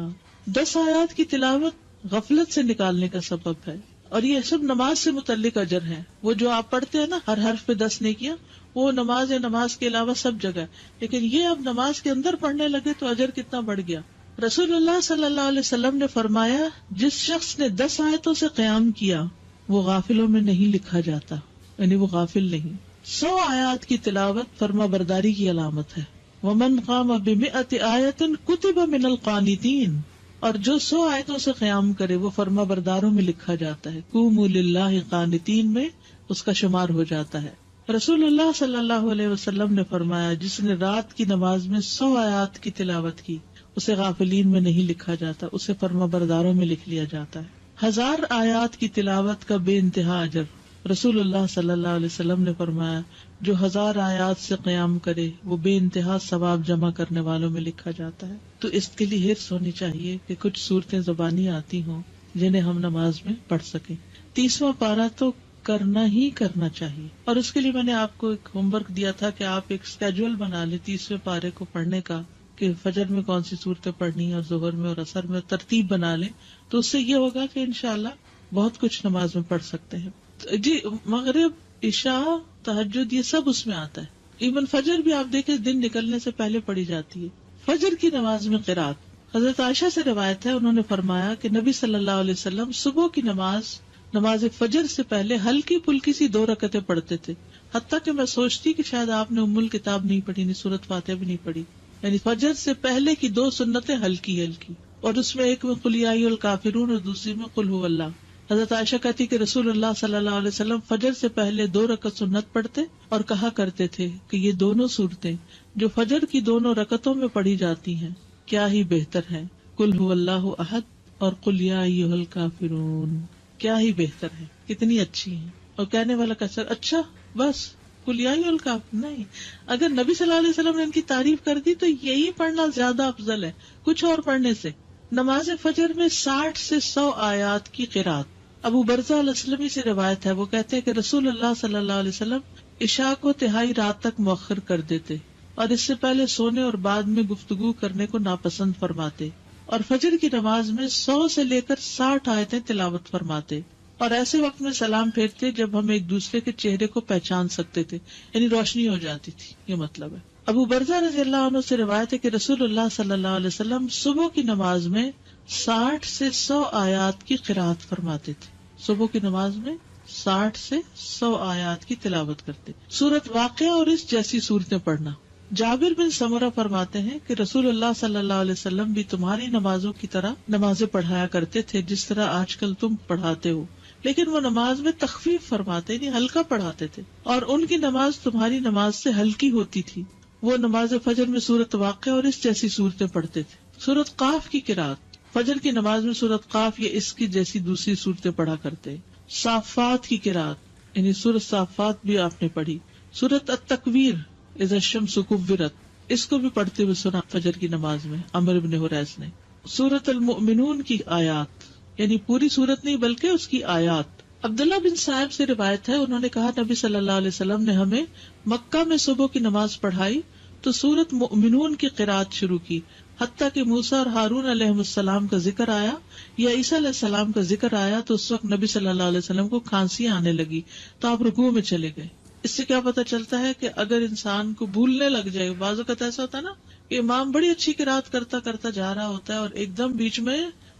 10 آیات کی تلاوت غفلت سے نکالنے کا سبب ہے، اور یہ سب نماز سے متعلق اجر ہے۔ وہ جو آپ پڑھتے ہیں نا ہر حرف پہ 10 نیکیاں، وہ نماز یا نماز کے علاوہ سب جگہ، لیکن یہ اب نماز کے اندر پڑھنے لگے تو اجر کتنا بڑھ گیا۔ رسول اللہ صلی اللہ علیہ وسلم نے فرمایا جس شخص نے 10 آیتوں سے قیام کیا وہ غافلوں میں نہیں لکھا جاتا، یعنی وہ غافل نہیں۔ 100 آیات کی تلاوت فرما برداری کی علامت ہے۔ ومن قام ب100 آیۃ کتب من القانتین، اور جو 100 آیتوں سے قیام کرے وہ فرما برداروں میں لکھا جاتا ہے۔ قوموا للہ قانتین میں اس کا شمار ہو جاتا ہے۔ رسول اللہ صلی اللہ علیہ وسلم نے فرمایا جس نے رات کی نماز میں 100 آیات کی تلاوت کی اسے غافلین میں نہیں لکھا جاتا، اسے فرما برداروں میں لکھ لیا جاتا ہے۔ 1000 آیات کی تلاوت کا بے انتہا اجر۔ رسول اللہ صلی اللہ علیہ وسلم نے فرمایا جو 1000 آیات سے قیام کرے وہ بے انتہا ثواب جمع کرنے والوں میں لکھا جاتا ہے۔ تو اس کے لیے حرص ہونی چاہیے کہ کچھ صورتیں زبانی آتی ہوں جنہیں ہم نماز میں پڑھ سکیں۔ 30واں پارہ تو کرنا ہی کرنا چاہیے، اور اس کے لیے میں نے آپ کو ایک ہوم ورک دیا تھا کہ آپ ایک اسکیجول بنا لیں 30ویں پارے کو پڑھنے کا، کہ فجر میں کون سی صورتیں پڑھنی ہے اور ظہر میں اور عصر میں، ترتیب بنا لیں تو اس سے یہ ہوگا کہ انشاءاللہ بہت کچھ نماز میں پڑھ سکتے ہیں۔ جی مغرب، عشاء، تہجد یہ سب اس میں آتا ہے۔ ایون فجر بھی آپ دیکھیں دن نکلنے سے پہلے پڑھی جاتی ہے۔ فجر کی نماز میں قرات، حضرت عائشہ سے روایت ہے انہوں نے فرمایا کہ نبی صلی اللہ علیہ وسلم صبح کی نماز فجر سے پہلے ہلکی پھلکی سی 2 رکعتیں پڑھتے تھے، حتیٰ کہ میں سوچتی کہ شاید آپ نے ام الکتاب نہیں پڑھی، نہیں سورۃ فاتحہ بھی نہیں پڑھی۔ یعنی فجر سے پہلے کی 2 سنتیں ہلکی ہلکی، اور اس میں ایک میں قل یا ایھا الکافرون اور دوسری میں قل ھو اللہ۔ حضرت عائشہ کہتی کہ رسول اللہ صلی اللہ علیہ وسلم فجر سے پہلے 2 رکعت سنت پڑھتے اور کہا کرتے تھے کہ یہ دونوں صورتیں جو فجر کی 2 رکعتوں میں پڑھی جاتی ہیں کیا ہی بہتر ہیں، قل ھو اللہ احد اور قل یا ایھا الکافرون، کیا ہی بہتر ہے، کتنی اچھی ہیں۔ اور کہنے والا کہتا ہے اچھا بس قل یا ایھا الکافرون، نہیں، اگر نبی صلی اللہ علیہ وسلم نے ان کی تعریف کر دی تو یہی پڑھنا زیادہ افضل ہے کچھ اور پڑھنے سے۔ نماز فجر میں 60 سے 100 آیات کی قرات۔ ابو برزہ الاسلمی سے روایت ہے، وہ کہتے ہیں کہ رسول اللہ صلی اللہ علیہ وسلم عشاء کو تہائی رات تک مؤخر کر دیتے اور اس سے پہلے سونے اور بعد میں گفتگو کرنے کو ناپسند فرماتے، اور فجر کی نماز میں 100 سے لے کر 60 آیتیں تلاوت فرماتے، اور ایسے وقت میں سلام پھیرتے جب ہم ایک دوسرے کے چہرے کو پہچان سکتے تھے، یعنی روشنی ہو جاتی تھی، یہ مطلب ہے۔ ابو برزہ رضی اللہ عنہ سے روایت ہے کہ رسول اللہ صلی اللہ علیہ وسلم صبح کی نماز میں 60 سے 100 آیات کی قرات فرماتے تھے۔ صبح کی نماز میں 60 سے 100 آیات کی تلاوت کرتے. سورت واقعہ اور اس جیسی صورتیں پڑھنا. جابر بن سمرہ فرماتے ہیں کہ رسول اللہ صلی اللہ علیہ وسلم بھی تمہاری نمازوں کی طرح نمازیں پڑھایا کرتے تھے جس طرح آج کل تم پڑھاتے ہو، لیکن وہ نماز میں تخفیف فرماتے نہیں، ہلکا پڑھاتے تھے، اور ان کی نماز تمہاری نماز سے ہلکی ہوتی تھی. وہ نماز فجر میں سورت واقعہ اور اس جیسی صورتیں پڑھتے تھے. سورت قاف کی قرات، فجر کی نماز میں سورت قاف یا اس کی جیسی دوسری صورتیں پڑھا کرتے. صافات کی قرات یعنی سورت صافات بھی آپ نے پڑھی. سورت التکویر اذا الشمس کورت، اس کو بھی پڑھتے ہوئے سنا فجر کی نماز میں عمرو بن حریث نے. سورت المؤمنون کی آیات یعنی پوری سورت نہیں بلکہ اس کی آیات. عبداللہ بن صاحب سے روایت ہے، انہوں نے کہا نبی صلی اللہ علیہ وسلم نے ہمیں مکہ میں صبح کی نماز پڑھائی تو سورت مؤمنون کی قرات شروع کی، حتیٰ کہ موسیٰ اور ہارون علیہ السلام کا ذکر آیا یا عیسیٰ علیہ السلام کا ذکر آیا تو اس وقت نبی صلی اللہ علیہ وسلم کو کھانسی آنے لگی تو آپ رکوع میں چلے گئے. اس سے کیا پتہ چلتا ہے کہ اگر انسان کو بھولنے لگ جائے، بعض اوقات ایسا ہوتا ہے نا کہ امام بڑی اچھی قرات کرتا جا رہا ہوتا ہے اور ایک دم بیچ میں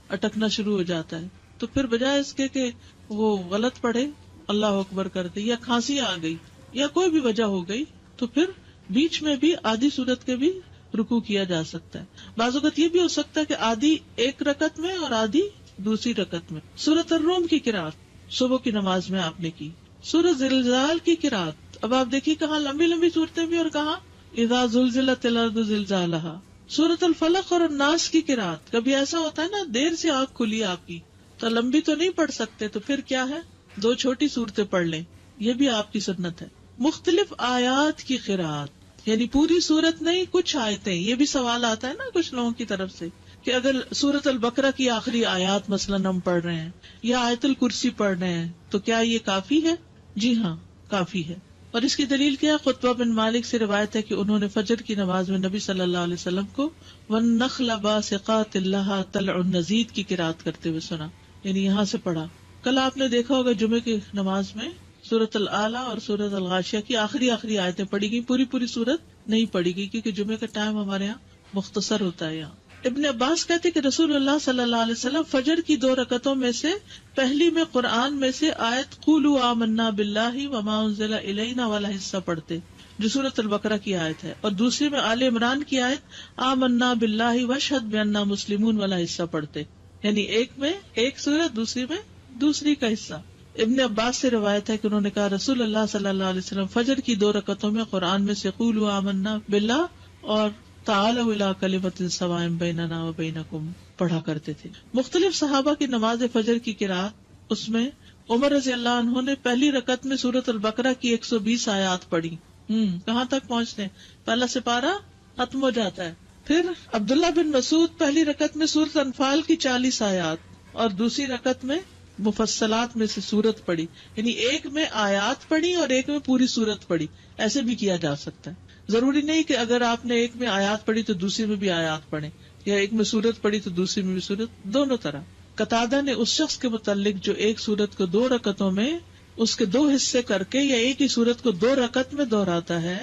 اٹکنا شروع ہو جاتا ہے، تو پھر بجائے اس کے کہ وہ غلط پڑھے اللہ اکبر کر دے یا کھانسی آ گئی یا کوئی بھی وجہ ہو گئی تو پھر بیچ میں بھی آدھی سورت کے بھی رکوع کیا جا سکتا ہے. بعض اوقات یہ بھی ہو سکتا ہے کہ آدھی ایک رکعت میں اور آدھی دوسری رکعت میں. سورت الروم کی قرات صبح کی نماز میں آپ نے کی. سورت زلزال کی قرات، اب آپ دیکھیے کہاں لمبی لمبی صورتیں بھی اور کہاں اذا زلزلت الارض زلزالہا. سورت الفلق اور الناس کی قرات، کبھی ایسا ہوتا ہے نا دیر سے آنکھ کھلی آپ کی تو لمبی تو نہیں پڑھ سکتے تو پھر کیا ہے 2 چھوٹی صورتیں پڑھ لیں، یہ بھی آپ کی سنت ہے. مختلف آیات کی قرات یعنی پوری صورت نہیں کچھ آیتیں. یہ بھی سوال آتا ہے نا کچھ لوگوں کی طرف سے کہ اگر سورت البقرہ کی آخری آیات مثلاً ہم پڑھ رہے ہیں یا آیت الکرسی پڑھ رہے ہیں تو کیا یہ کافی ہے؟ جی ہاں کافی ہے. اور اس کی دلیل کیا؟ خطبہ بن مالک سے روایت ہے کہ انہوں نے فجر کی نماز میں نبی صلی اللہ علیہ وسلم کو وَالنَّخْلَ بَاسِقَاتٍ لَهَا طَلْعٌ نَضِيدٌ کی قرات کرتے ہوئے سنا، یعنی یہاں سے پڑھا. کل آپ نے دیکھا ہوگا جمعے کی نماز میں سورت العلیٰ اور سورت الغاشیہ کی آخری آیتیں پڑھی گئی، پوری صورت نہیں پڑھی گئی کیونکہ جمعے کا ٹائم ہمارے یہاں مختصر ہوتا ہے. یہاں ابن عباس کہتے کہ رسول اللہ صلی اللہ علیہ وسلم فجر کی 2 رکعتوں میں سے پہلی میں قرآن میں سے آیت قولوا آمنا باللہ وما انزل الینا والا حصہ پڑھتے جو سورت البقرہ کی آیت ہے، اور دوسری میں آل عمران کی آیت آمنا باللہ واشہد بأننا مسلمون والا حصہ پڑھتے، یعنی ایک میں ایک سورت دوسری میں دوسری کا حصہ. ابن عباس سے روایت ہے کہ انہوں نے کہا رسول اللہ صلی اللہ علیہ وسلم فجر کی 2 رکعتوں میں قرآن میں سے قولوا آمنا باللہ اور تعالوا الی کلمۃ سواء بیننا وبینکم پڑھا کرتے تھے. مختلف صحابہ کی نماز فجر کی قرات، اس میں عمر رضی اللہ عنہ نے پہلی رکعت میں سورت البقرہ کی 120 آیات پڑھی. کہاں تک پہنچتے؟ پہلا سپارہ ختم ہو جاتا ہے. پھر عبداللہ بن مسعود پہلی رکعت میں سورت انفال کی 40 آیات اور دوسری رکعت میں مفصلات میں سے سورت پڑھی، یعنی ایک میں آیات پڑھی اور ایک میں پوری سورت پڑھی. ایسے بھی کیا جا سکتا ہے. ضروری نہیں کہ اگر آپ نے ایک میں آیات پڑھی تو دوسری میں بھی آیات پڑھیں، یا ایک میں سورت پڑھی تو دوسری میں بھی سورت، دونوں طرح. قتادہ نے اس شخص کے متعلق جو ایک سورت کو 2 رکعتوں میں اس کے 2 حصے کر کے یا ایک ہی سورت کو 2 رکعت میں دہراتا ہے،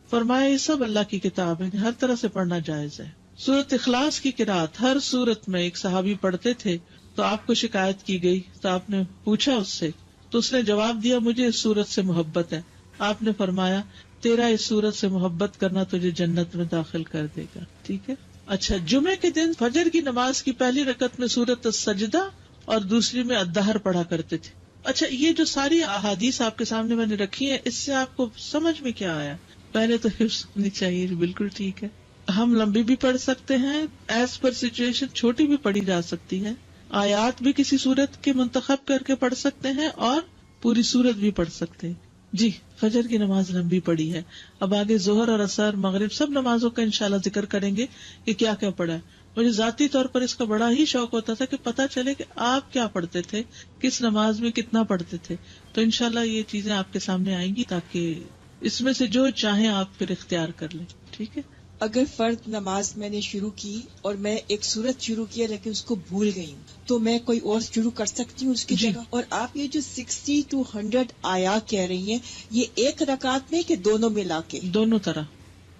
فرمایا یہ سب اللہ کی کتاب ہے، ہر طرح سے پڑھنا جائز ہے. سورت اخلاص کی قرات ہر سورت میں ایک صحابی پڑھتے تھے تو آپ کو شکایت کی گئی تو آپ نے پوچھا اس سے تو اس نے جواب دیا مجھے اس سورت سے محبت ہے. آپ نے فرمایا تیرا اس سورت سے محبت کرنا تجھے جنت میں داخل کر دے گا. ٹھیک ہے. اچھا، جمعے کے دن فجر کی نماز کی پہلی رکعت میں سورت السجدہ اور دوسری میں الدہر پڑھا کرتے تھے. اچھا، یہ جو ساری احادیث آپ کے سامنے میں نے رکھی ہیں، اس سے آپ کو سمجھ میں کیا آیا؟ پہلے تو حفظ ہونی چاہیے، بالکل ٹھیک ہے. ہم لمبی بھی پڑھ سکتے ہیں، ایز پر سچویشن چھوٹی بھی پڑھی جا سکتی ہے. آیات بھی کسی سورت کے منتخب کر کے پڑھ سکتے ہیں اور پوری سورت بھی پڑھ سکتے ہیں. جی، فجر کی نماز لمبی پڑھی ہے. اب آگے ظہر اور عصر مغرب سب نمازوں کا انشاءاللہ ذکر کریں گے کہ کیا کیا پڑھا ہے. مجھے ذاتی طور پر اس کا بڑا ہی شوق ہوتا تھا کہ پتہ چلے کہ آپ کیا پڑھتے تھے، کس نماز میں کتنا پڑھتے تھے. تو انشاءاللہ یہ چیزیں آپ کے سامنے آئیں گی تاکہ اس میں سے جو چاہیں آپ پھر اختیار کر لیں. ٹھیک ہے. اگر فرض نماز میں نے شروع کی اور میں ایک سورت شروع کیا لیکن اس کو بھول گئی ہوں تو میں کوئی اور شروع کر سکتی ہوں اس کی جگہ؟ اور آپ یہ جو 60 to 100 آیات کہہ رہی ہیں، یہ ایک رکعت میں کہ دونوں ملا کے؟ دونوں طرح.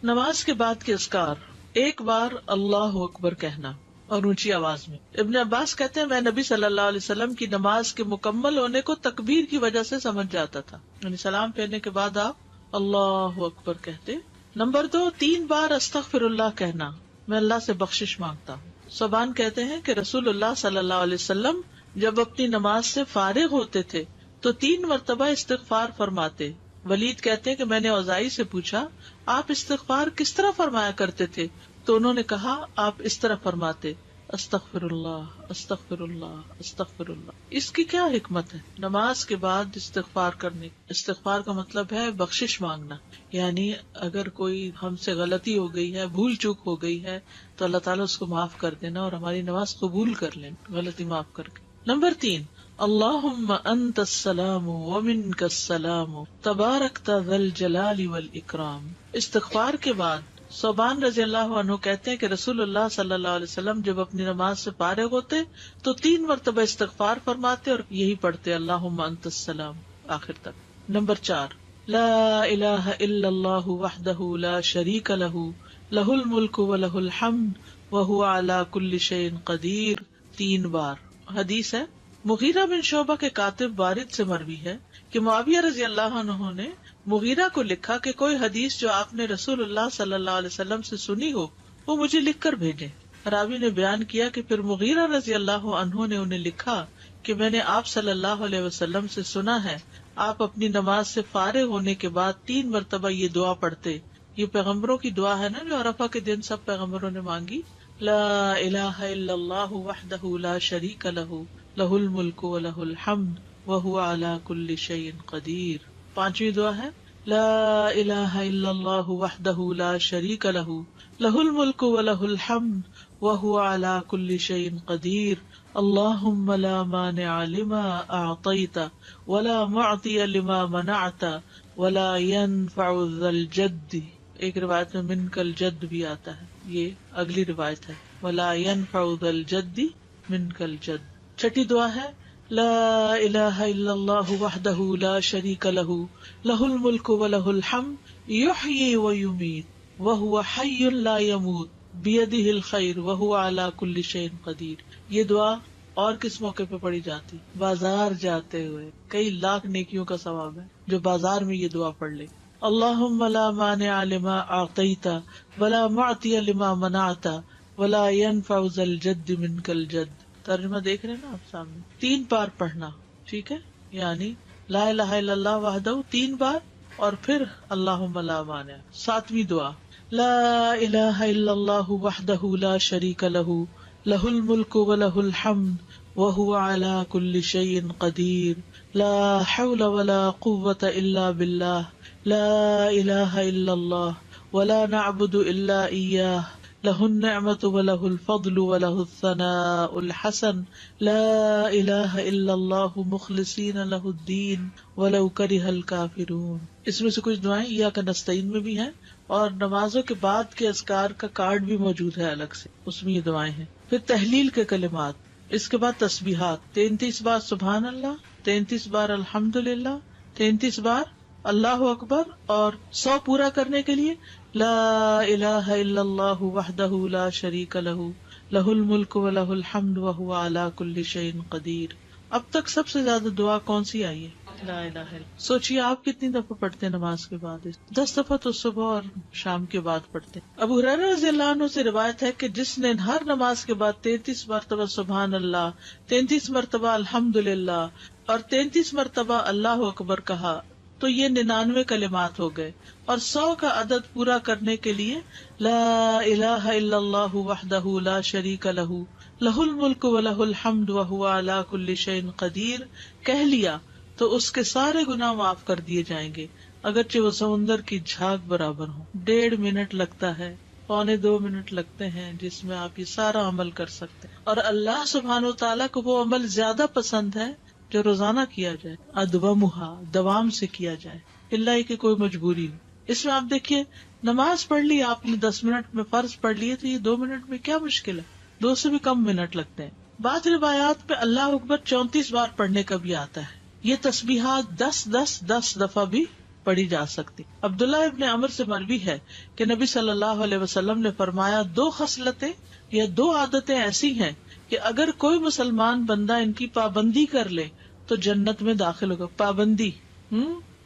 نماز کے بعد کے اذکار، ایک بار اللہ اکبر کہنا، اور اونچی آواز میں. ابن عباس کہتے ہیں میں نبی صلی اللہ علیہ وسلم کی نماز کے مکمل ہونے کو تکبیر کی وجہ سے سمجھ جاتا تھا، یعنی سلام پھیرنے کے بعد آپ اللہ اکبر کہتے. نمبر 2، 3 بار استغفر اللہ کہنا، میں اللہ سے بخشش مانگتا ہوں. صوبان کہتے ہیں کہ رسول اللہ صلی اللہ علیہ وسلم جب اپنی نماز سے فارغ ہوتے تھے تو 3 مرتبہ استغفار فرماتے. ولید کہتے ہیں کہ میں نے اوزائی سے پوچھا آپ استغفار کس طرح فرمایا کرتے تھے، تو انہوں نے کہا آپ اس طرح فرماتے استغفر اللہ استغفر اللہ استغفر اللہ. اس کی کیا حکمت ہے؟ نماز کے بعد استغفار کرنے. استغفار کا مطلب ہے بخشش مانگنا، یعنی اگر کوئی ہم سے غلطی ہو گئی ہے، بھول چوک ہو گئی ہے، تو اللہ تعالیٰ اس کو معاف کر دینا اور ہماری نماز قبول کر لینا غلطی معاف کر کے. نمبر 3، اللہم انت السلام ومنک السلام تبارکت ذی الجلال والاکرام. استغفار کے بعد صوبان رضی اللہ عنہ کہتے ہیں کہ رسول اللہ صلی اللہ علیہ وسلم جب اپنی نماز سے فارغ ہوتے تو 3 مرتبہ استغفار فرماتے اور یہی پڑھتے اللہم انت السلام آخر تک. نمبر 4، لا الہ الا اللہ وحدہ لا شریک لہ لہ الملک ولہ الحمد وہو علی کل شیء قدیر 3 بار. حدیث ہے مغیرہ بن شعبہ کے کاتب وارد سے مروی ہے کہ معاویہ رضی اللہ عنہ نے مغیرہ کو لکھا کہ کوئی حدیث جو آپ نے رسول اللہ صلی اللہ علیہ وسلم سے سنی ہو وہ مجھے لکھ کر بھیجے. راوی نے بیان کیا کہ پھر مغیرہ رضی اللہ عنہ نے انہیں لکھا کہ میں نے آپ صلی اللہ علیہ وسلم سے سنا ہے آپ اپنی نماز سے فارغ ہونے کے بعد 3 مرتبہ یہ دعا پڑھتے. یہ پیغمبروں کی دعا ہے نا جو عرفہ کے دن سب پیغمبروں نے مانگی. لا الہ الا اللہ وحدہ لا شریک لہ لہ الملک ولہ الحمد وہو علی کل شیء قدیر. 5ویں دعا ہے لا الہ الا اللہ وحدہ لا شریک لہ لہ الملک ولہ الحمد وہو علی کل شیء قدیر. اللہم لا مانع لما اعطیت ولا معطی لما منعت ولا ينفع ذا الجد. ایک روایت میں منک الجد بھی آتا ہے، یہ اگلی روایت ہے ولا ينفع ذا الجد منک الجد. 6 دعا ہے لا الہ الا اللہ وحدہ لا شریک لہ لہ الملک ولہ الحمد یحیی ویمیت وہو حی لا یموت بیدہ الخیر وہو علی کل شیء قدیر. یہ دعا اور کس موقع پہ پڑھی جاتی؟ بازار جاتے ہوئے. کئی لاکھ نیکیوں کا ثواب ہے جو بازار میں یہ دعا پڑھ لے. اللہم لا مانع لما اعطیت ولا معطی لما منعت ولا ينفع ذا الجد منک الجد. ترجمہ دیکھ رہے ہیں نا آپ سامنے. 3 بار پڑھنا، ٹھیک ہے، یعنی لا الہ الا اللہ وحدہ 3 بار اور پھر اللہم لا مانع. 7ویں دعا لا الہ الا اللہ وحدہ لا شریک لہ لہ الملک ولہ الحمد وہو علی کل شیء قدیر. لا حول ولا قوة الا باللہ لا الہ الا اللہ ولا نعبد الا ایاہ لہ النعمت ولہ الفضل ولہ الثناء الحسن لا الہ الا اللہ مخلصین لہ الدین ولو کرہ الکافرون. اس میں سے کچھ دعائیں ایاک نستعین میں بھی ہیں اور نمازوں کے بعد کے اذکار کا کارڈ بھی موجود ہے الگ سے، اس میں یہ دعائیں ہیں. پھر تحلیل کے کلمات، اس کے بعد تسبیحات 33 بار سبحان اللہ، 33 بار الحمدللہ، 33 بار اللہ اکبر، اور 100 پورا کرنے کے لیے لا الہ الا اللہ وحدہ لا شریک لہ لہ الملک ولہ الحمد وہو علی کل شیء قدیر. اب تک سب سے زیادہ دعا کون سی آئی ہے؟ لا الہ الا. سوچیے آپ کتنی دفعہ پڑھتے ہیں نماز کے بعد؟ 10 دفعہ تو صبح اور شام کے بعد پڑھتے ہیں. ابو ہریرہ رضی اللہ عنہ سے روایت ہے کہ جس نے ہر نماز کے بعد 33 مرتبہ سبحان اللہ، 33 مرتبہ الحمدللہ اور 33 مرتبہ اللہ اکبر کہا تو یہ 99 کلمات ہو گئے. اور 100 کا عدد پورا کرنے کے لیے لا الہ الا اللہ وحدہ لا شریک لہ لہ الملک ولہ الحمد وہو علی کل شیء قدیر کہہ لیا تو اس کے سارے گناہ معاف کر دیے جائیں گے، اگرچہ وہ سمندر کی جھاگ برابر ہوں. 1.5 منٹ لگتا ہے، 1.25 منٹ لگتے ہیں جس میں آپ یہ سارا عمل کر سکتے ہیں. اور اللہ سبحانہ وتعالیٰ کو وہ عمل زیادہ پسند ہے جو روزانہ کیا جائے، ادومہا، دوام سے کیا جائے، اللہ کہ کوئی مجبوری ہو. اس میں آپ دیکھیے نماز پڑھ لی آپ نے 10 منٹ میں، فرض پڑھ لیے تو یہ 2 منٹ میں کیا مشکل ہے، 2 سے بھی کم منٹ لگتے ہیں. بعض روایات میں اللہ اکبر 34 بار پڑھنے کا بھی آتا ہے. یہ تسبیحات 10 دفعہ بھی پڑھی جا سکتی. عبداللہ ابن عمر سے مروی ہے کہ نبی صلی اللہ علیہ وسلم نے فرمایا 2 خصلتیں یا 2 عادتیں ایسی ہیں کہ اگر کوئی مسلمان بندہ ان کی پابندی کر لے تو جنت میں داخل ہوگا. پابندی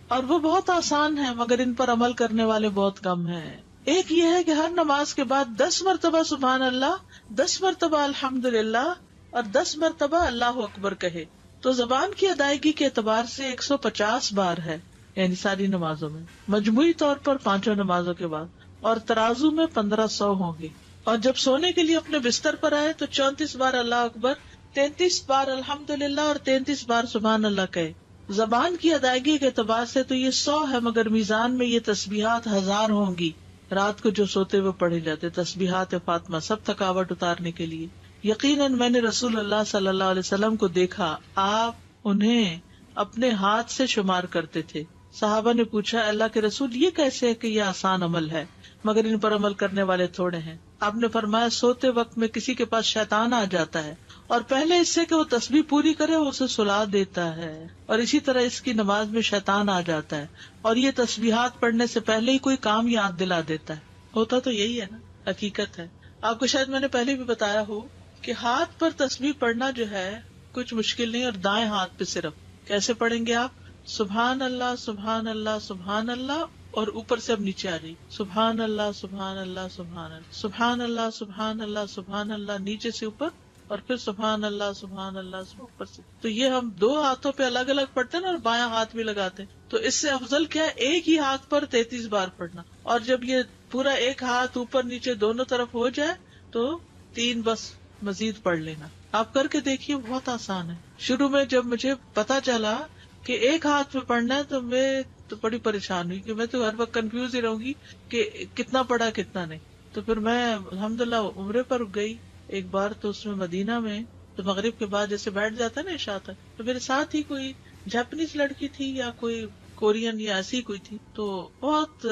اور وہ بہت آسان ہے مگر ان پر عمل کرنے والے بہت کم ہیں. ایک یہ ہے کہ ہر نماز کے بعد 10 مرتبہ سبحان اللہ، 10 مرتبہ الحمدللہ اور 10 مرتبہ اللہ اکبر کہے. تو زبان کی ادائیگی کے اعتبار سے 150 بار ہے، یعنی ساری نمازوں میں، مجموعی طور پر 5 نمازوں کے بعد، اور ترازو میں 1500 ہوں گے. اور جب سونے کے لیے اپنے بستر پر آئے تو 34 بار اللہ اکبر، 33 بار الحمدللہ اور 33 بار سبحان اللہ کہے. زبان کی ادائیگی کے اعتبار سے تو یہ 100 ہے مگر میزان میں یہ تسبیحات 1000 ہوں گی. رات کو جو سوتے ہوئے پڑھے جاتے تسبیحات فاطمہ، سب تھکاوٹ اتارنے کے لیے. یقیناً میں نے رسول اللہ صلی اللہ علیہ وسلم کو دیکھا، آپ انہیں اپنے ہاتھ سے شمار کرتے تھے. صحابہ نے پوچھا اللہ کے رسول یہ کیسے ہے کہ یہ آسان عمل ہے مگر ان پر عمل کرنے والے تھوڑے ہیں؟ آپ نے فرمایا سوتے وقت میں کسی کے پاس شیطان آ جاتا ہے اور پہلے اس سے کہ وہ تسبیح پوری کرے وہ اسے سلا دیتا ہے، اور اسی طرح اس کی نماز میں شیطان آ جاتا ہے اور یہ تسبیحات پڑھنے سے پہلے ہی کوئی کام یاد دلا دیتا ہے. ہوتا تو یہی ہے نا، حقیقت ہے. آپ کو شاید میں نے پہلے بھی بتایا ہو کہ ہاتھ پر تسبیح پڑھنا جو ہے کچھ مشکل نہیں، اور دائیں ہاتھ پہ صرف کیسے پڑھیں گے آپ؟ سبحان اللہ سبحان اللہ سبحان اللہ، اور اوپر سے اب نیچے آ جائیے سبحان اللہ سبحان اللہ سبحان اللہ سبحان اللہ سبحان اللہ سبحان اللہ، نیچے سے اوپر، اور پھر سبحان اللہ سبحان اللہ اوپر سے. تو یہ ہم 2 ہاتھوں پہ الگ الگ پڑھتے ہیں نا، اور بایاں ہاتھ بھی لگاتے ہیں. تو اس سے افضل کیا ہے ایک ہی ہاتھ پر 33 بار پڑھنا. اور جب یہ پورا ایک ہاتھ اوپر نیچے دونوں طرف ہو جائے تو 3 بس مزید پڑھ لینا. آپ کر کے دیکھیے، بہت آسان ہے. شروع میں جب مجھے پتا چلا کہ ایک ہاتھ پہ پڑھنا ہے تو میں تو بڑی پریشان ہوئی کہ میں تو ہر وقت کنفیوز ہی رہوں گی کہ کتنا پڑھا کتنا نہیں. تو پھر میں الحمدللہ عمرے پر گئی ایک بار، تو اس میں مدینہ میں تو مغرب کے بعد جیسے بیٹھ جاتا ہے نا عشاء تک، تو میرے ساتھ ہی کوئی جاپنیز لڑکی تھی یا کوئی کورین یا ایسی کوئی تھی، تو بہت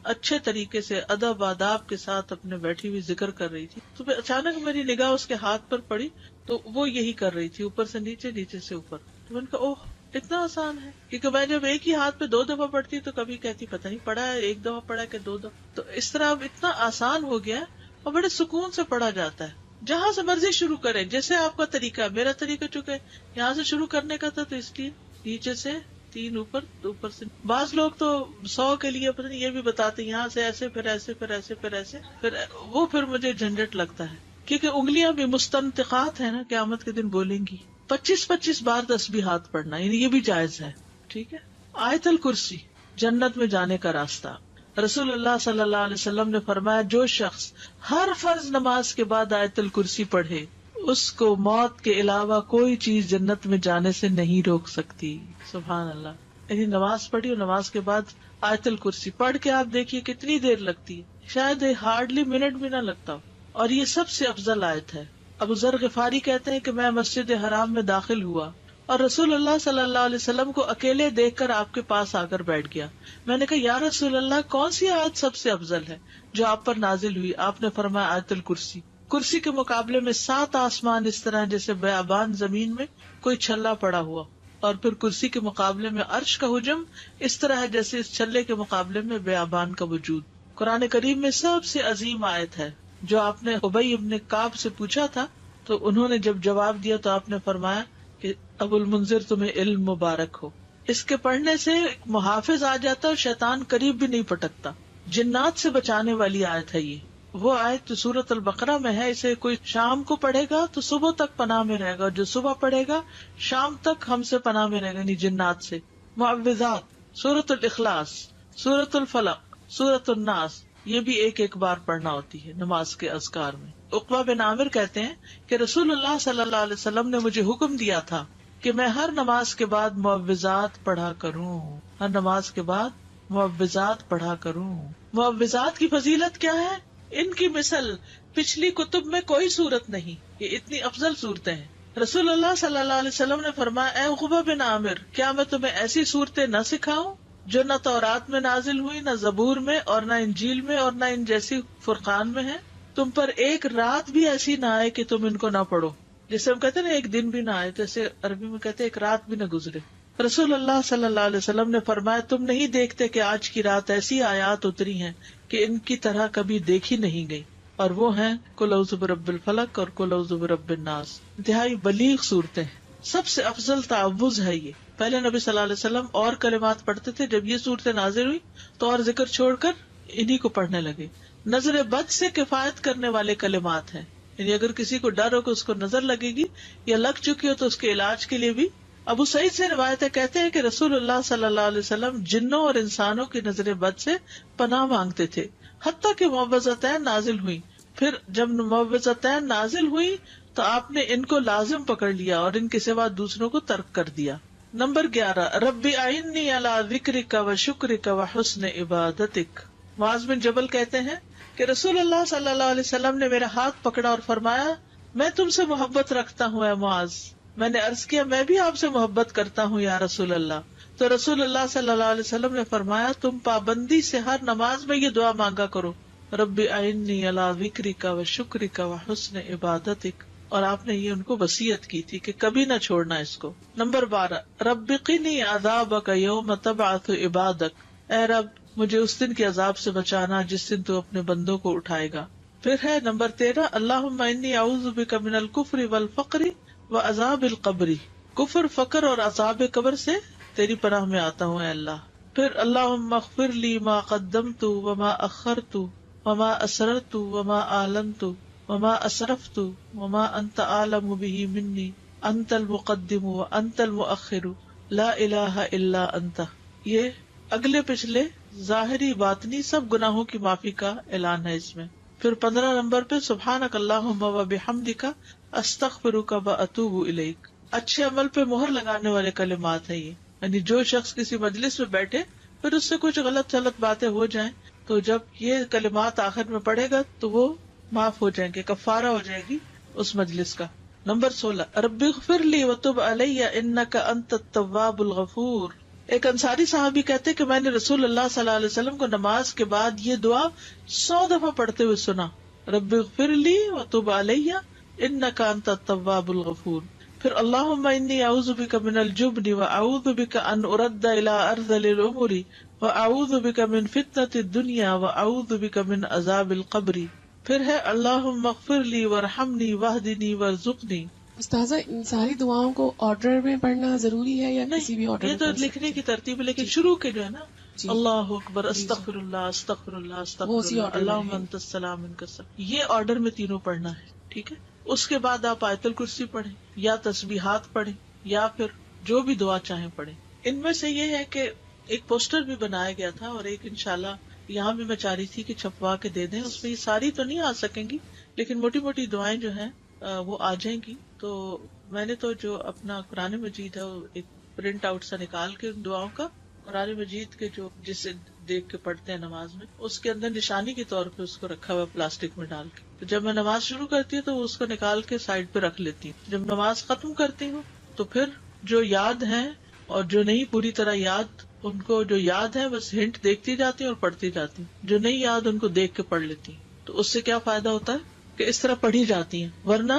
اچھے طریقے سے ادب آداب کے ساتھ اپنے بیٹھی ہوئی ذکر کر رہی تھی. تو پھر اچانک میری نگاہ اس کے ہاتھ پر پڑی تو وہ یہی کر رہی تھی، اوپر سے نیچے نیچے سے اوپر. تو میں نے کہا اوہ اتنا آسان ہے، کیونکہ میں جب ایک ہی ہاتھ پہ 2 دفعہ پڑھتی تو کبھی کہتی پتہ نہیں پڑھا ہے 1 دفعہ پڑھا کہ 2 دفعہ. تو اس طرح اب اتنا آسان ہو گیا اور بڑے سکون سے پڑھا جاتا ہے. جہاں سے مرضی شروع کریں، جیسے آپ کا طریقہ. میرا طریقہ چونکہ یہاں سے شروع کرنے کا تھا تو اس لیے نیچے سے 3 اوپر، اوپر سے. بعض لوگ تو 100 کے لیے پتہ نہیں یہ بھی بتاتے یہاں سے ایسے پھر ایسے پھر ایسے پھر ایسے، پھر مجھے جھنجٹ لگتا ہے کیونکہ انگلیاں بھی مستنطقات ہیں نا، قیامت کے دن بولیں گی. 25 بار تسبیحات پڑھنا، یعنی یہ بھی جائز ہے. ٹھیک ہے. آیت الکرسی جنت میں جانے کا راستہ. رسول اللہ صلی اللہ علیہ وسلم نے فرمایا جو شخص ہر فرض نماز کے بعد آیت الکرسی پڑھے اس کو موت کے علاوہ کوئی چیز جنت میں جانے سے نہیں روک سکتی. سبحان اللہ. یعنی نماز پڑھی اور نماز کے بعد آیت الکرسی پڑھ کے آپ دیکھیے کتنی دیر لگتی ہے، شاید ہارڈلی منٹ بھی نہ لگتا ہو. اور یہ سب سے افضل آیت ہے. ابو ذر غفاری کہتے ہیں کہ میں مسجد حرام میں داخل ہوا اور رسول اللہ صلی اللہ علیہ وسلم کو اکیلے دیکھ کر آپ کے پاس آ کر بیٹھ گیا. میں نے کہا یا رسول اللہ کون سی آیت سب سے افضل ہے جو آپ پر نازل ہوئی؟ آپ نے فرمایا آیت الکرسی. کرسی کے مقابلے میں 7 آسمان اس طرح جیسے بیابان زمین میں کوئی چھلا پڑا ہوا، اور پھر کرسی کے مقابلے میں عرش کا حجم اس طرح ہے جیسے اس چھلے کے مقابلے میں بیابان کا وجود. قرآن کریم میں سب سے عظیم آیت ہے. جو آپ نے ابی ابن کعب سے پوچھا تھا تو انہوں نے جب جواب دیا تو آپ نے فرمایا کہ ابو المنذر تمہیں علم مبارک ہو. اس کے پڑھنے سے ایک محافظ آ جاتا اور شیطان قریب بھی نہیں پٹکتا. جنات سے بچانے والی آیت ہے یہ. وہ آیت جو سورۃ البقرہ میں ہے، اسے کوئی شام کو پڑھے گا تو صبح تک پناہ میں رہے گا، جو صبح پڑھے گا شام تک ہم سے پناہ میں رہے گا، یعنی جنات سے. معوذات، سورۃ الاخلاص، سورۃ الفلق، سورۃ الناس، یہ بھی ایک بار پڑھنا ہوتی ہے نماز کے اذکار میں. عقبہ بن عامر کہتے ہیں کہ رسول اللہ صلی اللہ علیہ وسلم نے مجھے حکم دیا تھا کہ میں ہر نماز کے بعد معوذات پڑھا کروں. ہر نماز کے بعد معوذات پڑھا کروں. معوذات کی فضیلت کیا ہے؟ ان کی مثل پچھلی کتب میں کوئی صورت نہیں. یہ اتنی افضل صورتیں ہیں. رسول اللہ صلی اللہ علیہ وسلم نے فرمایا اے عقبہ بن عامر کیا میں تمہیں ایسی صورتیں نہ سکھاؤں جو نہ تورات میں نازل ہوئی، نہ زبور میں، اور نہ انجیل میں، اور نہ ان جیسی فرقان میں ہے. تم پر ایک رات بھی ایسی نہ آئے کہ تم ان کو نہ پڑھو. جیسے ہم کہتے ہیں نا ایک دن بھی نہ آئے، جیسے عربی میں کہتے ہیں ایک رات بھی نہ گزرے. رسول اللہ صلی اللہ علیہ وسلم نے فرمایا تم نہیں دیکھتے کہ آج کی رات ایسی آیات اتری ہیں کہ ان کی طرح کبھی دیکھی نہیں گئی، اور وہ ہیں قل اعوذ برب الفلق اور قل اعوذ برب الناس. انتہائی بلیغ صورتیں ہیں. سب سے افضل تعوذ ہے یہ. پہلے نبی صلی اللہ علیہ وسلم اور کلمات پڑھتے تھے، جب یہ صورتیں نازل ہوئی تو اور ذکر چھوڑ کر انہی کو پڑھنے لگے. نظر بد سے کفایت کرنے والے کلمات ہیں، یعنی اگر کسی کو ڈر ہو کہ اس کو نظر لگے گی یا لگ چکی ہو تو اس کے علاج کے لیے بھی. ابو سعید سے روایت ہے، کہتے ہیں کہ رسول اللہ صلی اللہ علیہ وسلم جنوں اور انسانوں کی نظر بد سے پناہ مانگتے تھے، حتیٰ کہ معوذتین نازل ہوئی. پھر جب معوذتین نازل ہوئی تو آپ نے ان کو لازم پکڑ لیا اور ان کے سوا دوسروں کو ترک کر دیا. نمبر 11 رب اعنی علی ذکرک و شکرک و حسن عبادتک. معاذ بن جبل کہتے ہیں کہ رسول اللہ صلی اللہ علیہ وسلم نے میرا ہاتھ پکڑا اور فرمایا میں تم سے محبت رکھتا ہوں اے معاذ. میں نے عرض کیا میں بھی آپ سے محبت کرتا ہوں یا رسول اللہ. تو رسول اللہ صلی اللہ علیہ وسلم نے فرمایا تم پابندی سے ہر نماز میں یہ دعا مانگا کرو، رب اعنی علی ذکرک و شکرک و حسن عبادتک. اور آپ نے یہ ان کو وصیت کی تھی کہ کبھی نہ چھوڑنا اس کو. نمبر 12 رب قنی عذابک یوم تبعث عبادک. اے رب مجھے اس دن کے عذاب سے بچانا جس دن تو اپنے بندوں کو اٹھائے گا. پھر ہے نمبر 13 اللہم انی اعوذ بک من الکفر والفقر وعذاب القبر. کفر، فقر اور عذاب قبر سے تیری پناہ میں آتا ہوں اے اللہ. پھر اللہم اغفر لی ما قدمت وما اخرت وما اسررت وما اعلنت وما اسرفت وما انت اعلم به منی انت المقدم وانت المؤخر لا الہ الا انت. یہ اگلے پچھلے ظاہری باطنی سب گناہوں کی معافی کا اعلان ہے اس میں. پھر 15 نمبر پہ سبحانک اللہم وبحمدک استغفرک واتوب الیک. اچھے عمل پہ مہر لگانے والے کلمات ہیں یہ، یعنی جو شخص کسی مجلس میں بیٹھے پھر اس سے کچھ غلط باتیں ہو جائیں تو جب یہ کلمات آخر میں پڑھے گا تو وہ معاف ہو جائیں گے، کفارہ ہو جائے گی اس مجلس کا. نمبر 16 رب اغفر لی وتب علی انک انت التواب الغفور. ایک انصاری صحابی کہتے کہ میں نے رسول اللہ صلی اللہ علیہ وسلم کو نماز کے بعد یہ دعا 100 دفعہ پڑھتے ہوئے سنا، رب اغفر لی وتب علی انک انت التواب الغفور. پھر اللہم انی اعوذ بک من الجبن واعوذ بک ان ارد الی ارذل الامور واعوذ بک من فتنۃ الدنیا واعوذ بک من عذاب القبر. پھر ہے اللہم اغفر لی وارحمنی واہدنی وارزقنی. استاذہ ان ساری دعاؤں کو آرڈر میں پڑھنا ضروری ہے یا کسی بھی آرڈر؟ یہ تو لکھنے کی ترتیب ہے، لیکن شروع کے جو ہے نا اللہ اکبر استغفر اللہ استغفر اللہ استغفر اللہ اللہم انت السلام منک السلام، یہ آرڈر میں تینوں پڑھنا ہے. ٹھیک ہے، اس کے بعد آپ آیت الکرسی پڑھیں یا تسبیحات پڑھیں یا پھر جو بھی دعا چاہیں پڑھیں. ان میں سے یہ ہے کہ ایک پوسٹر بھی بنایا گیا تھا اور ایک انشاءاللہ یہاں بھی میں چاہ رہی تھی کہ چھپوا کے دے دیں. اس میں یہ ساری تو نہیں آ سکیں گی لیکن موٹی موٹی دعائیں جو ہیں وہ آ جائیں گی. تو میں نے تو جو اپنا قرآن مجید ہے وہ ایک پرنٹ آؤٹ سا نکال کے ان دعاؤں کا قرآن مجید کے جو جسے دیکھ کے پڑھتے ہیں نماز میں اس کے اندر نشانی کے طور پہ اس کو رکھا ہوا پلاسٹک میں ڈال کے. تو جب میں نماز شروع کرتی ہوں تو اس کو نکال کے سائڈ پہ رکھ لیتی ہوں. جب نماز ختم کرتی ہوں تو پھر جو یاد ہیں اور جو نہیں پوری طرح یاد ان کو جو یاد ہے بس ہنٹ دیکھتی جاتی ہوں اور پڑھتی جاتی ہوں. جو نہیں یاد ان کو دیکھ کے پڑھ لیتی ہوں. تو اس سے کیا فائدہ ہوتا ہے کہ اس طرح پڑھی جاتی ہیں، ورنہ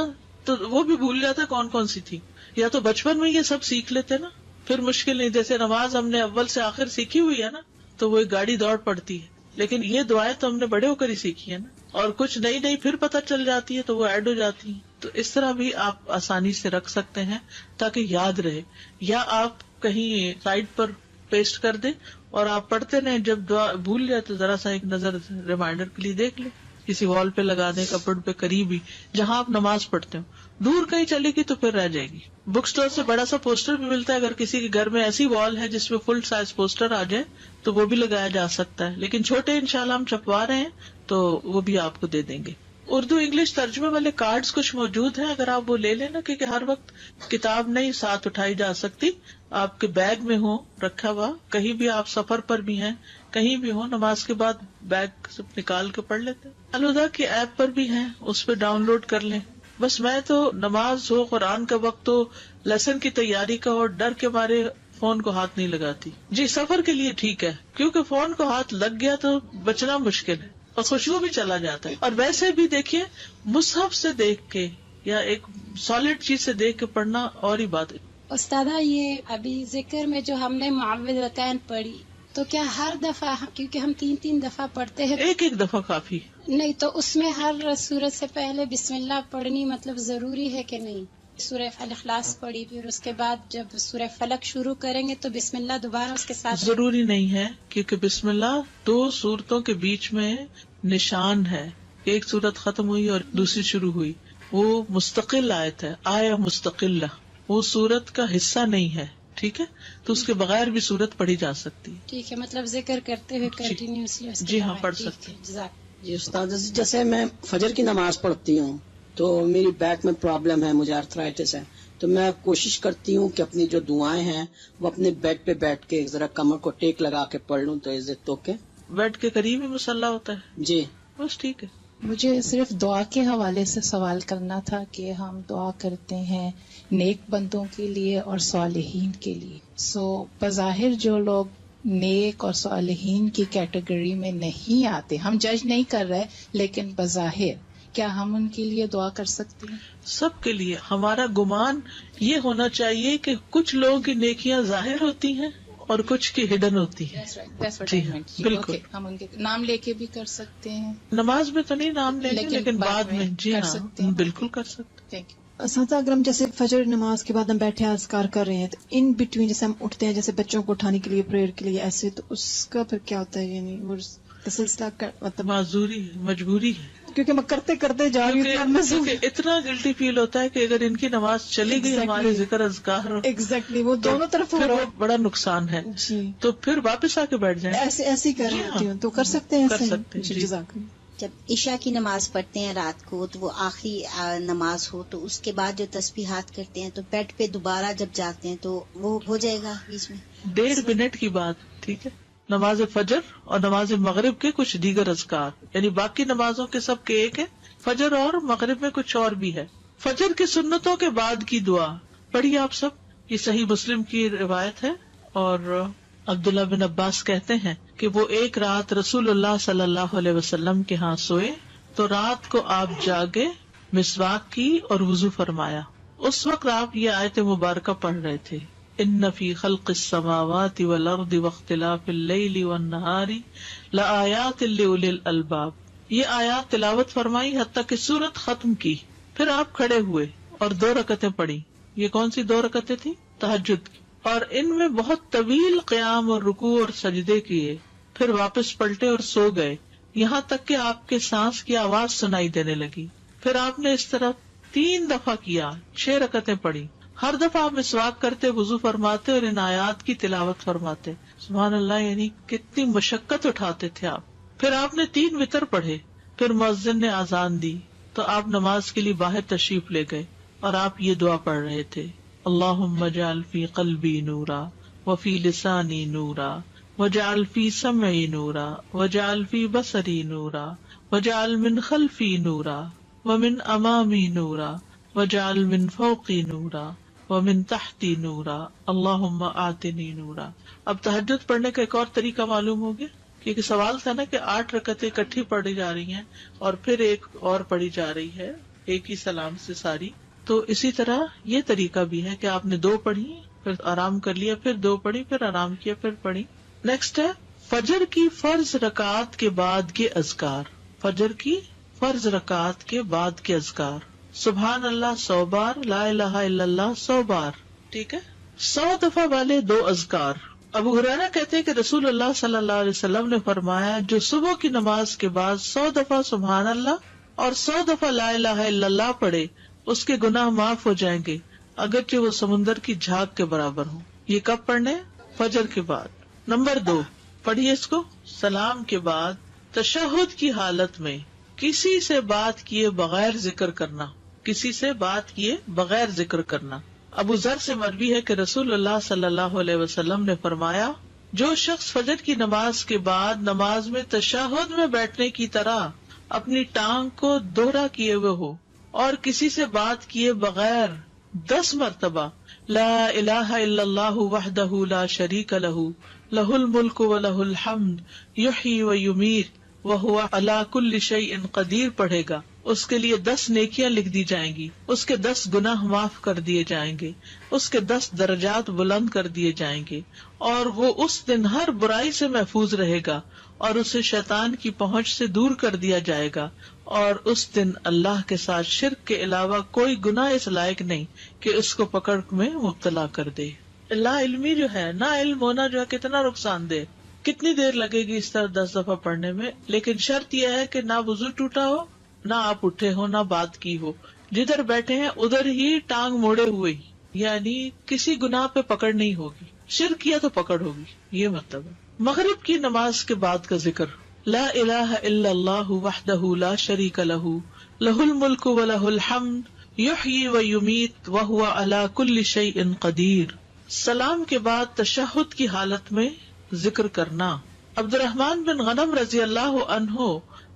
تو وہ بھی بھول جاتا ہے کون کون سی تھی. یا تو بچپن میں یہ سب سیکھ لیتے نا پھر مشکل نہیں. جیسے نماز ہم نے اول سے آخر سیکھی ہوئی ہے نا تو وہ ایک گاڑی دوڑ پڑتی ہے، لیکن یہ دعائیں تو ہم نے بڑے ہو کر ہی سیکھی ہے نا، اور کچھ نئی نئی پھر پتہ چل جاتی ہے تو وہ ایڈ ہو جاتی ہیں. تو اس طرح بھی آپ آسانی سے رکھ سکتے ہیں تاکہ یاد رہے. یا آپ کہیں سائڈ پر پیسٹ کر دیں اور آپ پڑھتے رہیں، جب دعا بھول جائے تو ذرا سا ایک نظر ریمائنڈر کے لیے دیکھ لیں، کسی وال پہ لگا دیں، کپبورڈ پہ قریب ہی جہاں آپ نماز پڑھتے ہو. دور کہیں چلے گی تو پھر رہ جائے گی. بک سٹور سے بڑا سا پوسٹر بھی ملتا ہے، اگر کسی کے گھر میں ایسی وال ہے جس میں فل سائز پوسٹر آ جائے تو وہ بھی لگایا جا سکتا ہے. لیکن چھوٹے انشاءاللہ ہم چھپوا رہے ہیں تو وہ بھی آپ کو دے دیں گے. اردو انگلش ترجمے والے کارڈز کچھ موجود ہیں، اگر آپ وہ لے لینا، کیونکہ ہر وقت کتاب نہیں ساتھ اٹھائی جا سکتی. آپ کے بیگ میں ہو رکھا ہوا، کہیں بھی آپ سفر پر بھی ہیں کہیں بھی ہو، نماز کے بعد بیگ سے نکال کے پڑھ لیتے. الہدا کی ایپ پر بھی ہیں، اس پہ ڈاؤن لوڈ کر لیں. بس میں تو نماز ہو، قرآن کا وقت ہو، لیسن کی تیاری کا ہو، ڈر کے مارے فون کو ہاتھ نہیں لگاتی. جی سفر کے لیے ٹھیک ہے، کیونکہ فون کو ہاتھ لگ گیا تو بچنا مشکل ہے اور خوشبو بھی چلا جاتا ہے. اور ویسے بھی دیکھیے مصحف سے دیکھ کے یا ایک سالڈ چیز سے دیکھ کے پڑھنا اور ہی بات ہے. استاذہ یہ ابھی ذکر میں جو ہم نے معوذتین پڑھی تو کیا ہر دفعہ کیونکہ ہم 3 دفعہ پڑھتے ہیں ایک دفعہ کافی نہیں تو اس میں ہر سورت سے پہلے بسم اللہ پڑھنی مطلب ضروری ہے کہ نہیں؟ سورہ الاخلاص پڑھی پھر اس کے بعد جب سورہ فلق شروع کریں گے تو بسم اللہ دوبارہ اس کے ساتھ ضروری نہیں ہے، کیونکہ بسم اللہ 2 سورتوں کے بیچ میں نشان ہے. ایک سورت ختم ہوئی اور دوسری شروع ہوئی، وہ مستقل آیت ہے، آیہ مستقلہ، وہ سورت کا حصہ نہیں ہے. ٹھیک ہے، تو اس کے بغیر بھی سورت پڑھی جا سکتی ہے. ٹھیک ہے، مطلب ذکر کرتے ہوئے کنٹینیوسلی. جی ہاں، پڑھ سکتے ہیں. جی استاد، جیسے میں فجر کی نماز پڑھتی ہوں تو میری بیک میں پرابلم ہے، مجھے آرتھرائٹس ہے، تو میں کوشش کرتی ہوں کہ اپنی جو دعائیں ہیں وہ اپنے بیڈ پہ بیٹھ کے ذرا کمر کو ٹیک لگا کے پڑھ لوں تو عزت تو کے بیڈ کے قریب ہی مصلی ہوتا ہے. جی بس ٹھیک ہے. مجھے صرف دعا کے حوالے سے سوال کرنا تھا کہ ہم دعا کرتے ہیں نیک بندوں کے لیے اور صالحین کے لیے. بظاہر جو لوگ نیک اور صالحین کی کیٹیگری میں نہیں آتے، ہم جج نہیں کر رہے، لیکن بظاہر کیا ہم ان کے لیے دعا کر سکتے ہیں؟ سب کے لیے. ہمارا گمان یہ ہونا چاہیے کہ کچھ لوگوں کی نیکیاں ظاہر ہوتی ہیں اور کچھ کی ہڈن ہوتی ہیں. جی بالکل. ہم ان کے نام لے کے بھی کر سکتے ہیں. نماز میں تو نہیں نام لیں گے، لیکن بعد میں جی ہاں بالکل کر سکتے. Thank you. اساتذہ، اگر ہم جیسے فجر نماز کے بعد ہم بیٹھے اذکار کر رہے ہیں تو ان بٹوین جیسے ہم اٹھتے ہیں جیسے بچوں کو اٹھانے کے لیے پریئر کے لیے ایسے، تو اس کا پھر کیا ہوتا ہے؟ یعنی وہ سلسلہ مطلب معذوری ہے، مجبوری ہے، کیونکہ میں کرتے کرتے جا رہی ہوں، کیونکہ اتنا گلٹی فیل ہوتا ہے کہ اگر ان کی نماز چلی گئی ہمارے ذکر اذکار ایگزیکٹلی وہ دونوں طرف ہو رہا ہے، بڑا نقصان ہے. جی تو پھر واپس آ کے بیٹھ جائیں. ایسے ہی کر رہی ہوتی ہوں تو کر سکتے ہیں. کر سکتے ہیں. جزاک اللہ. جب عشاء کی نماز پڑھتے ہیں رات کو تو وہ آخری نماز ہو تو اس کے بعد جو تسبیحات کرتے ہیں تو بیڈ پہ دوبارہ جب جاتے ہیں تو وہ ہو جائے گا بیچ میں 1.5 منٹ کی بات. ٹھیک ہے. نماز فجر اور نماز مغرب کے کچھ دیگر اذکار، یعنی باقی نمازوں کے سب کے ایک ہے، فجر اور مغرب میں کچھ اور بھی ہے. فجر کی سنتوں کے بعد کی دعا پڑھیے آپ سب. یہ صحیح مسلم کی روایت ہے اور عبداللہ بن عباس کہتے ہیں کہ وہ ایک رات رسول اللہ صلی اللہ علیہ وسلم کے ہاں سوئے تو رات کو آپ جاگے، مسواک کی اور وضو فرمایا. اس وقت آپ یہ آیت مبارکہ پڑھ رہے تھے، ان فی خلق السماوات والارض واختلاف اللیل والنہار لآیات لأولی الالباب. یہ آیات تلاوت فرمائی حتیٰ کہ سورت ختم کی. پھر آپ کھڑے ہوئے اور 2 رکعتیں پڑھی. یہ کون سی 2 رکعتیں تھی؟ تہجد کی. اور ان میں بہت طویل قیام اور رکوع اور سجدے کیے. پھر واپس پلٹے اور سو گئے، یہاں تک کہ آپ کے سانس کی آواز سنائی دینے لگی. پھر آپ نے اس طرح 3 دفعہ کیا، 6 رکعتیں پڑھی. ہر دفعہ آپ مسواک کرتے، وضو فرماتے اور ان آیات کی تلاوت فرماتے. سبحان اللہ، یعنی کتنی مشقت اٹھاتے تھے آپ. پھر آپ نے 3 وتر پڑھے. پھر مؤذن نے اذان دی تو آپ نماز کے لیے باہر تشریف لے گئے اور آپ یہ دعا پڑھ رہے تھے، اللہم اجعل فی قلبی نورا وفی لسانی نورا وجعل فی سمعی نورا وجعل فی بصری نورا وجعل من خلفی نورا ومن امامی نورا وجعل من فوقی نورا ومن تحتی نورا اللہم آتنی نورا. اب تہجد پڑھنے کا ایک اور طریقہ معلوم ہو گیا، کیونکہ سوال تھا نا کہ 8 رکعتیں اکٹھی پڑھی جا رہی ہیں اور پھر ایک اور پڑھی جا رہی ہے ایک ہی سلام سے ساری. تو اسی طرح یہ طریقہ بھی ہے کہ آپ نے 2 پڑھی، پھر آرام کر لیا، پھر 2 پڑھی، پھر آرام کیا، پھر پڑھی. نیکسٹ ہے فجر کی فرض رکعات کے بعد کے اذکار. فجر کی فرض رکعات کے بعد کے اذکار، سبحان اللہ 100 بار، لا الہ الا اللہ 100 بار. ٹھیک ہے. 100 دفعہ والے 2 اذکار. ابو ہریرہ کہتے ہیں کہ رسول اللہ صلی اللہ علیہ وسلم نے فرمایا، جو صبح کی نماز کے بعد 100 دفعہ سبحان اللہ اور 100 دفعہ لا الہ الا اللہ پڑھے اس کے گناہ معاف ہو جائیں گے، اگرچہ وہ سمندر کی جھاگ کے برابر ہوں. یہ کب پڑھنے؟ فجر کے بعد. نمبر 2 پڑھیے اس کو، سلام کے بعد تشہد کی حالت میں کسی سے بات کیے بغیر ذکر کرنا. کسی سے بات کیے بغیر ذکر کرنا. ابو ذر سے مروی ہے کہ رسول اللہ صلی اللہ علیہ وسلم نے فرمایا، جو شخص فجر کی نماز کے بعد نماز میں تشہد میں بیٹھنے کی طرح اپنی ٹانگ کو دوہرا کیے ہوئے ہو اور کسی سے بات کیے بغیر 10 مرتبہ لا الہ الا اللہ وحدہ لا شریک لہ لہ الملک ولہ الحمد یحیی ویمیت وہو علی کل شیء قدیر پڑھے گا، اس کے لیے 10 نیکیاں لکھ دی جائیں گی، اس کے 10 گناہ معاف کر دیے جائیں گے، اس کے 10 درجات بلند کر دیے جائیں گے، اور وہ اس دن ہر برائی سے محفوظ رہے گا اور اسے شیطان کی پہنچ سے دور کر دیا جائے گا، اور اس دن اللہ کے ساتھ شرک کے علاوہ کوئی گناہ اس لائق نہیں کہ اس کو پکڑ میں مبتلا کر دے۔ لا علمی جو ہے، نا علم ہونا جو ہے کتنا نقصان دہ، کتنی دیر لگے گی اس طرح 10 دفعہ پڑھنے میں، لیکن شرط یہ ہے کہ نہ وضو ٹوٹا ہو، نہ آپ اٹھے ہو، نہ بات کی ہو، جدھر بیٹھے ہیں ادھر ہی ٹانگ موڑے ہوئے ہی، یعنی کسی گناہ پہ پکڑ نہیں ہوگی، شرک کیا تو پکڑ ہوگی، یہ مطلب ہے۔ مغرب کی نماز کے بعد کا ذکر، لا الہ الا اللہ وحدہ لا شریک لہ لہ الملک ولہ الحمد یحیی ویمیت وہو علی کل شیء قدیر۔ سلام کے بعد تشہد کی حالت میں ذکر کرنا۔ عبد الرحمن بن غنم رضی اللہ عنہ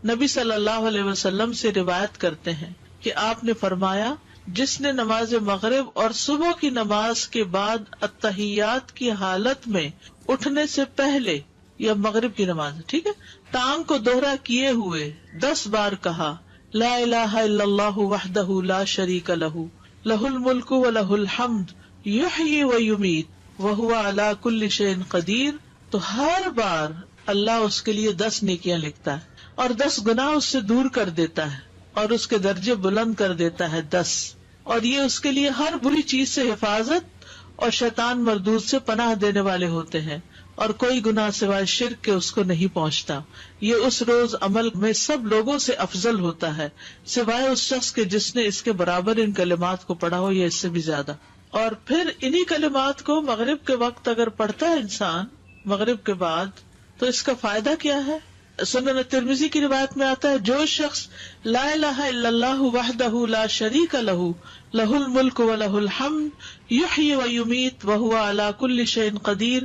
نبی صلی اللہ علیہ وسلم سے روایت کرتے ہیں کہ آپ نے فرمایا، جس نے نماز مغرب اور صبح کی نماز کے بعد التحیات کی حالت میں اٹھنے سے پہلے، یا مغرب کی نماز ٹھیک ہے، ٹانگ کو دوہرا کیے ہوئے 10 بار کہا لا الہ الا اللہ وحدہ لا شریک لہ لہ الملک ولہ الحمد یحیی ویمیت وہو علی کل شیء قدیر، تو ہر بار اللہ اس کے لیے 10 نیکیاں لکھتا ہے اور 10 گناہ اس سے دور کر دیتا ہے اور اس کے درجے بلند کر دیتا ہے 10، اور یہ اس کے لیے ہر بری چیز سے حفاظت اور شیطان مردود سے پناہ دینے والے ہوتے ہیں، اور کوئی گناہ سوائے شرک کے اس کو نہیں پہنچتا۔ یہ اس روز عمل میں سب لوگوں سے افضل ہوتا ہے سوائے اس شخص کے جس نے اس کے برابر ان کلمات کو پڑھا ہو یا اس سے بھی زیادہ۔ اور پھر انہی کلمات کو مغرب کے وقت اگر پڑھتا ہے انسان مغرب کے بعد، تو اس کا فائدہ کیا ہے؟ سنن ترمذی کی روایت میں آتا ہے، جو شخص لا الہ الا اللہ وحدہ لا شریک لہ لہ الملک ولہ الحمد یحیی ویمیت وہو علی کل شیء قدیر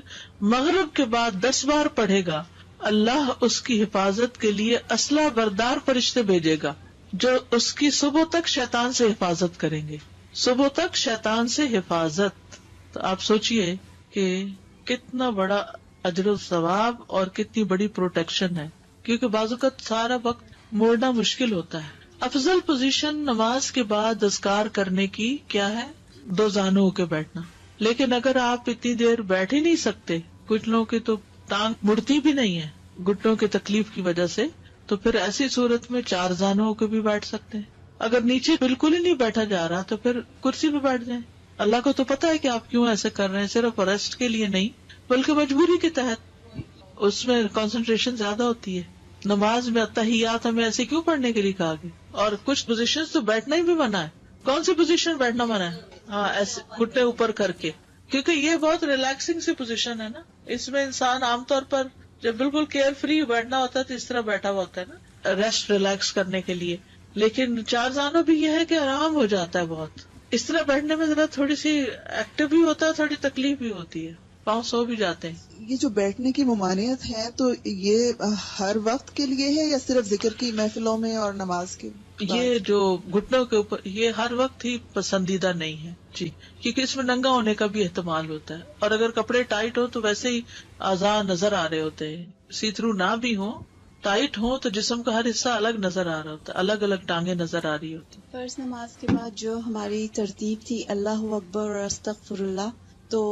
مغرب کے بعد 10 بار پڑھے گا، اللہ اس کی حفاظت کے لیے اسلحہ بردار فرشتے بھیجے گا جو اس کی صبح تک شیطان سے حفاظت کریں گے، صبح تک شیطان سے حفاظت۔ تو آپ سوچئے کہ کتنا بڑا اجر و ثواب اور کتنی بڑی پروٹیکشن ہے، کیونکہ بعض اوقات سارا وقت موڑنا مشکل ہوتا ہے۔ افضل پوزیشن نماز کے بعد اذکار کرنے کی کیا ہے؟ 2 زانوں کے بیٹھنا، لیکن اگر آپ اتنی دیر بیٹھ ہی نہیں سکتے، کچھ لوگوں کی تو ٹانگ مڑتی بھی نہیں ہے گھٹنوں کی تکلیف کی وجہ سے، تو پھر ایسی صورت میں 4 زانوں کے بھی بیٹھ سکتے ہیں۔ اگر نیچے بالکل ہی نہیں بیٹھا جا رہا تو پھر کرسی پہ بیٹھ جائیں۔ اللہ کو تو پتا ہے کہ آپ کیوں ایسے کر رہے ہیں، صرف ریسٹ کے لیے نہیں بلکہ مجبوری کے تحت، اس میں کنسنٹریشن زیادہ ہوتی ہے۔ نماز میں التحیات ہمیں ایسے کیوں پڑھنے کے لیے کہا گیا؟ اور کچھ پوزیشن تو بیٹھنا ہی بھی منع ہے۔ کون سی پوزیشن بیٹھنا منع ہے؟ ہاں، ایسے گھٹنے اوپر کر کے، کیونکہ یہ بہت ریلیکسنگ سی پوزیشن ہے نا، اس میں انسان عام طور پر جب بالکل کیئر فری بیٹھنا ہوتا ہے تو اس طرح بیٹھا ہوا ہوتا ہے نا، ریسٹ ریلیکس کرنے کے لیے۔ لیکن 4 زانوں بھی یہ ہے کہ آرام ہو جاتا ہے بہت، اس طرح بیٹھنے میں ذرا تھوڑی سی ایکٹیو بھی ہوتا ہے، تھوڑی تکلیف بھی ہوتی ہے، پاؤں سو بھی جاتے ہیں۔ یہ جو بیٹھنے کی ممانعت ہے تو یہ ہر وقت کے لیے ہے یا صرف ذکر کی محفلوں میں اور نماز کے بعد؟ یہ جو گھٹنوں کے اوپر، یہ ہر وقت ہی پسندیدہ نہیں ہے جی، کیونکہ اس میں ننگا ہونے کا بھی احتمال ہوتا ہے، اور اگر کپڑے ٹائٹ ہو تو ویسے ہی اعضاء نظر آ رہے ہوتے ہیں، سی تھرو نہ بھی ہو، ٹائٹ ہو تو جسم کا ہر حصہ الگ نظر آ رہا ہوتا ہے، الگ الگ ٹانگیں نظر آ رہی ہوتی۔ فرض نماز کے بعد جو ہماری ترتیب تھی اللہ اکبر اور استغفر اللہ، تو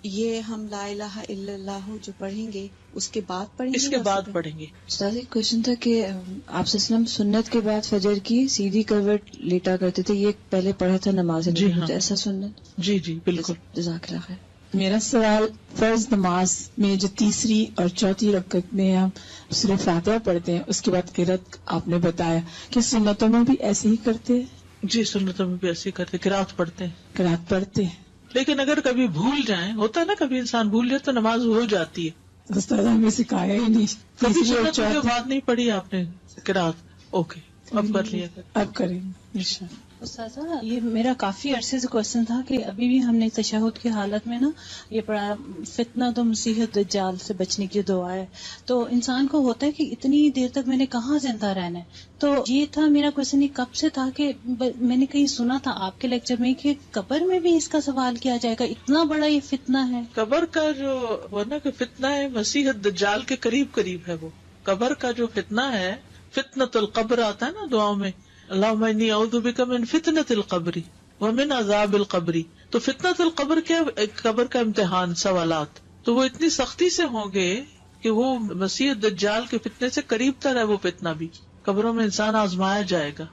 یہ ہم لا الہ الا اللہ جو پڑھیں گے اس کے بعد پڑھیں گے؟ اس کے بعد پڑھیں گے۔ استاد ایک کوشچن تھا کہ آپ وسلم سنت کے بعد فجر کی سیدھی کروٹ لیٹا کرتے تھے، یہ پہلے پڑھا تھا نماز جی ہاں، ایسا سنت؟ جی جی بالکل۔ جزاک اللہ خیر۔ میرا سوال، فرض نماز میں جو تیسری اور چوتھی رکعت میں ہم سورہ فاتحہ پڑھتے ہیں، اس کے بعد قرات آپ نے بتایا کہ سنتوں میں بھی ایسے ہی کرتے ہیں؟ جی سنتوں میں بھی ایسے ہی کرتے، قرات پڑھتے ہیں، قرات پڑھتے ہیں، لیکن اگر کبھی بھول جائیں، ہوتا ہے نا کبھی انسان بھول جائے تو نماز ہو جاتی ہے۔ استاد ہمیں سکھایا ہی نہیں، کبھی سنت کی بات نہیں پڑھی آپ نے قرات؟ اوکے، اب کر لیا، اب کریں انشاءاللہ۔ استاذہ یہ میرا کافی عرصے سے کوشچن تھا کہ ابھی بھی ہم نے تشہد کی حالت میں نا یہ پڑھا فتنہ تو مسیح دجال سے بچنے کی دعا ہے، تو انسان کو ہوتا ہے کہ اتنی دیر تک میں نے کہاں زندہ رہنا ہے، تو یہ تھا میرا کوشچن، یہ کب سے تھا کہ میں نے کہیں سنا تھا آپ کے لیکچر میں کہ قبر میں بھی اس کا سوال کیا جائے گا، اتنا بڑا یہ فتنہ ہے۔ قبر کا جو وہ نا کہ فتنہ ہے مسیح دجال کے قریب قریب ہے، وہ قبر کا جو فتنہ ہے، فتنۃ القبر آتا ہے نا دعاؤں میں، اللہم انی اعوذ بک من فتنۃ القبر ومن عذاب القبر. تو فتنۃ القبر کیا؟ قبر کا امتحان، سوالات. تو وہ اتنی سختی سے ہوں گے کہ وہ مسیح دجال کے فتنے سے قریب تر ہے. وہ فتنہ بھی قبروں میں انسان آزمایا جائے گا.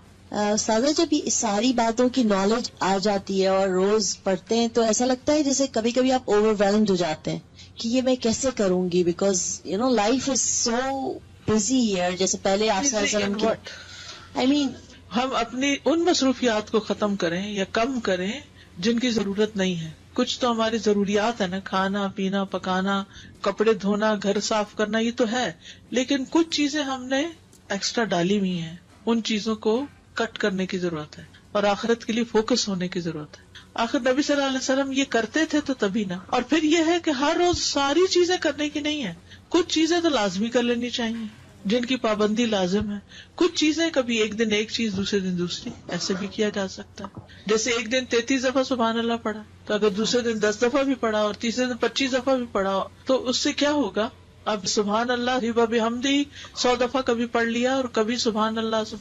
سادہ جب یہ ساری باتوں کی نالج آ جاتی ہے اور روز پڑھتے ہیں تو ایسا لگتا ہے جیسے کبھی کبھی آپ اوور ویلمڈ ہو جاتے ہیں کہ یہ میں کیسے کروں گی، because you know life is so busy here. جیسے پہلے آپ صلی اللہ علیہ وسلم کی ہم اپنی ان مصروفیات کو ختم کریں یا کم کریں جن کی ضرورت نہیں ہے. کچھ تو ہماری ضروریات ہے نا، کھانا پینا پکانا، کپڑے دھونا، گھر صاف کرنا، یہ تو ہے. لیکن کچھ چیزیں ہم نے ایکسٹرا ڈالی ہوئی ہیں، ان چیزوں کو کٹ کرنے کی ضرورت ہے اور آخرت کے لیے فوکس ہونے کی ضرورت ہے. آخر نبی صلی اللہ علیہ وسلم یہ کرتے تھے تو تبھی نا. اور پھر یہ ہے کہ ہر روز ساری چیزیں کرنے کی نہیں ہے، کچھ چیزیں تو لازمی کر لینی چاہیے جن کی پابندی لازم ہے. کچھ چیزیں کبھی ایک دن ایک چیز دوسرے دن دوسری، ایسے بھی کیا جا سکتا ہے. جیسے ایک دن 33 دفعہ سبحان اللہ پڑھا تو اگر دوسرے دن 10 دفعہ بھی پڑھا اور تیسرے دن 25 دفعہ بھی پڑھا تو اس سے کیا ہوگا؟ اب سبحان اللہ بحمدی 100 دفعہ کبھی پڑھ لیا اور کبھی سبحان اللہ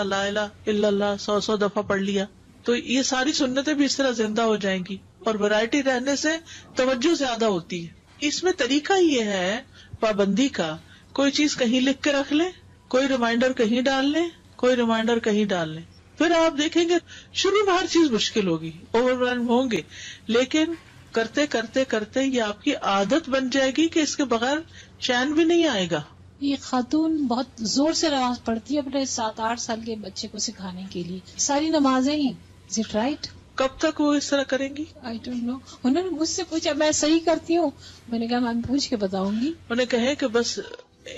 لا الہ الا اللہ 100 دفعہ پڑھ لیا تو یہ ساری سنتیں بھی اس طرح زندہ ہو جائیں گی. اور ورائٹی رہنے سے توجہ زیادہ ہوتی ہے. اس میں طریقہ یہ ہے پابندی کا، کوئی چیز کہیں لکھ کے رکھ لیں، کوئی ریمائنڈر کہیں ڈال لیں، کوئی ریمائنڈر کہیں ڈال لیں. پھر آپ دیکھیں گے شروع میں ہر چیز مشکل ہوگی، اوور ویلم ہوں گے، لیکن کرتے کرتے کرتے یہ آپ کی عادت بن جائے گی کہ اس کے بغیر چین بھی نہیں آئے گا. یہ خاتون بہت زور سے نماز پڑھتی ہے اپنے 7-8 سال کے بچے کو سکھانے کے لیے، ساری نمازیں ہی. Is it right? کب تک وہ اس طرح کریں گی؟ I don't know. انہوں نے مجھ سے پوچھا میں صحیح کرتی ہوں، میں نے کہا میں پوچھ کے بتاؤں گی. انہیں کہیں کہ بس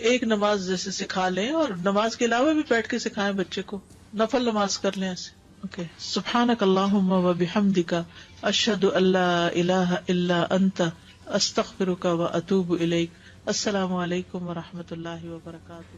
ایک نماز جیسے سکھا لیں اور نماز کے علاوہ بھی بیٹھ کے سکھائیں بچے کو، نفل نماز کر لیں ایسے. اوکے. سبحانک اللہم و بحمدک اشہد ان لا الہ الا انت استغفرک و اتوب الیک. السلام علیکم و رحمۃ اللہ وبرکاتہ.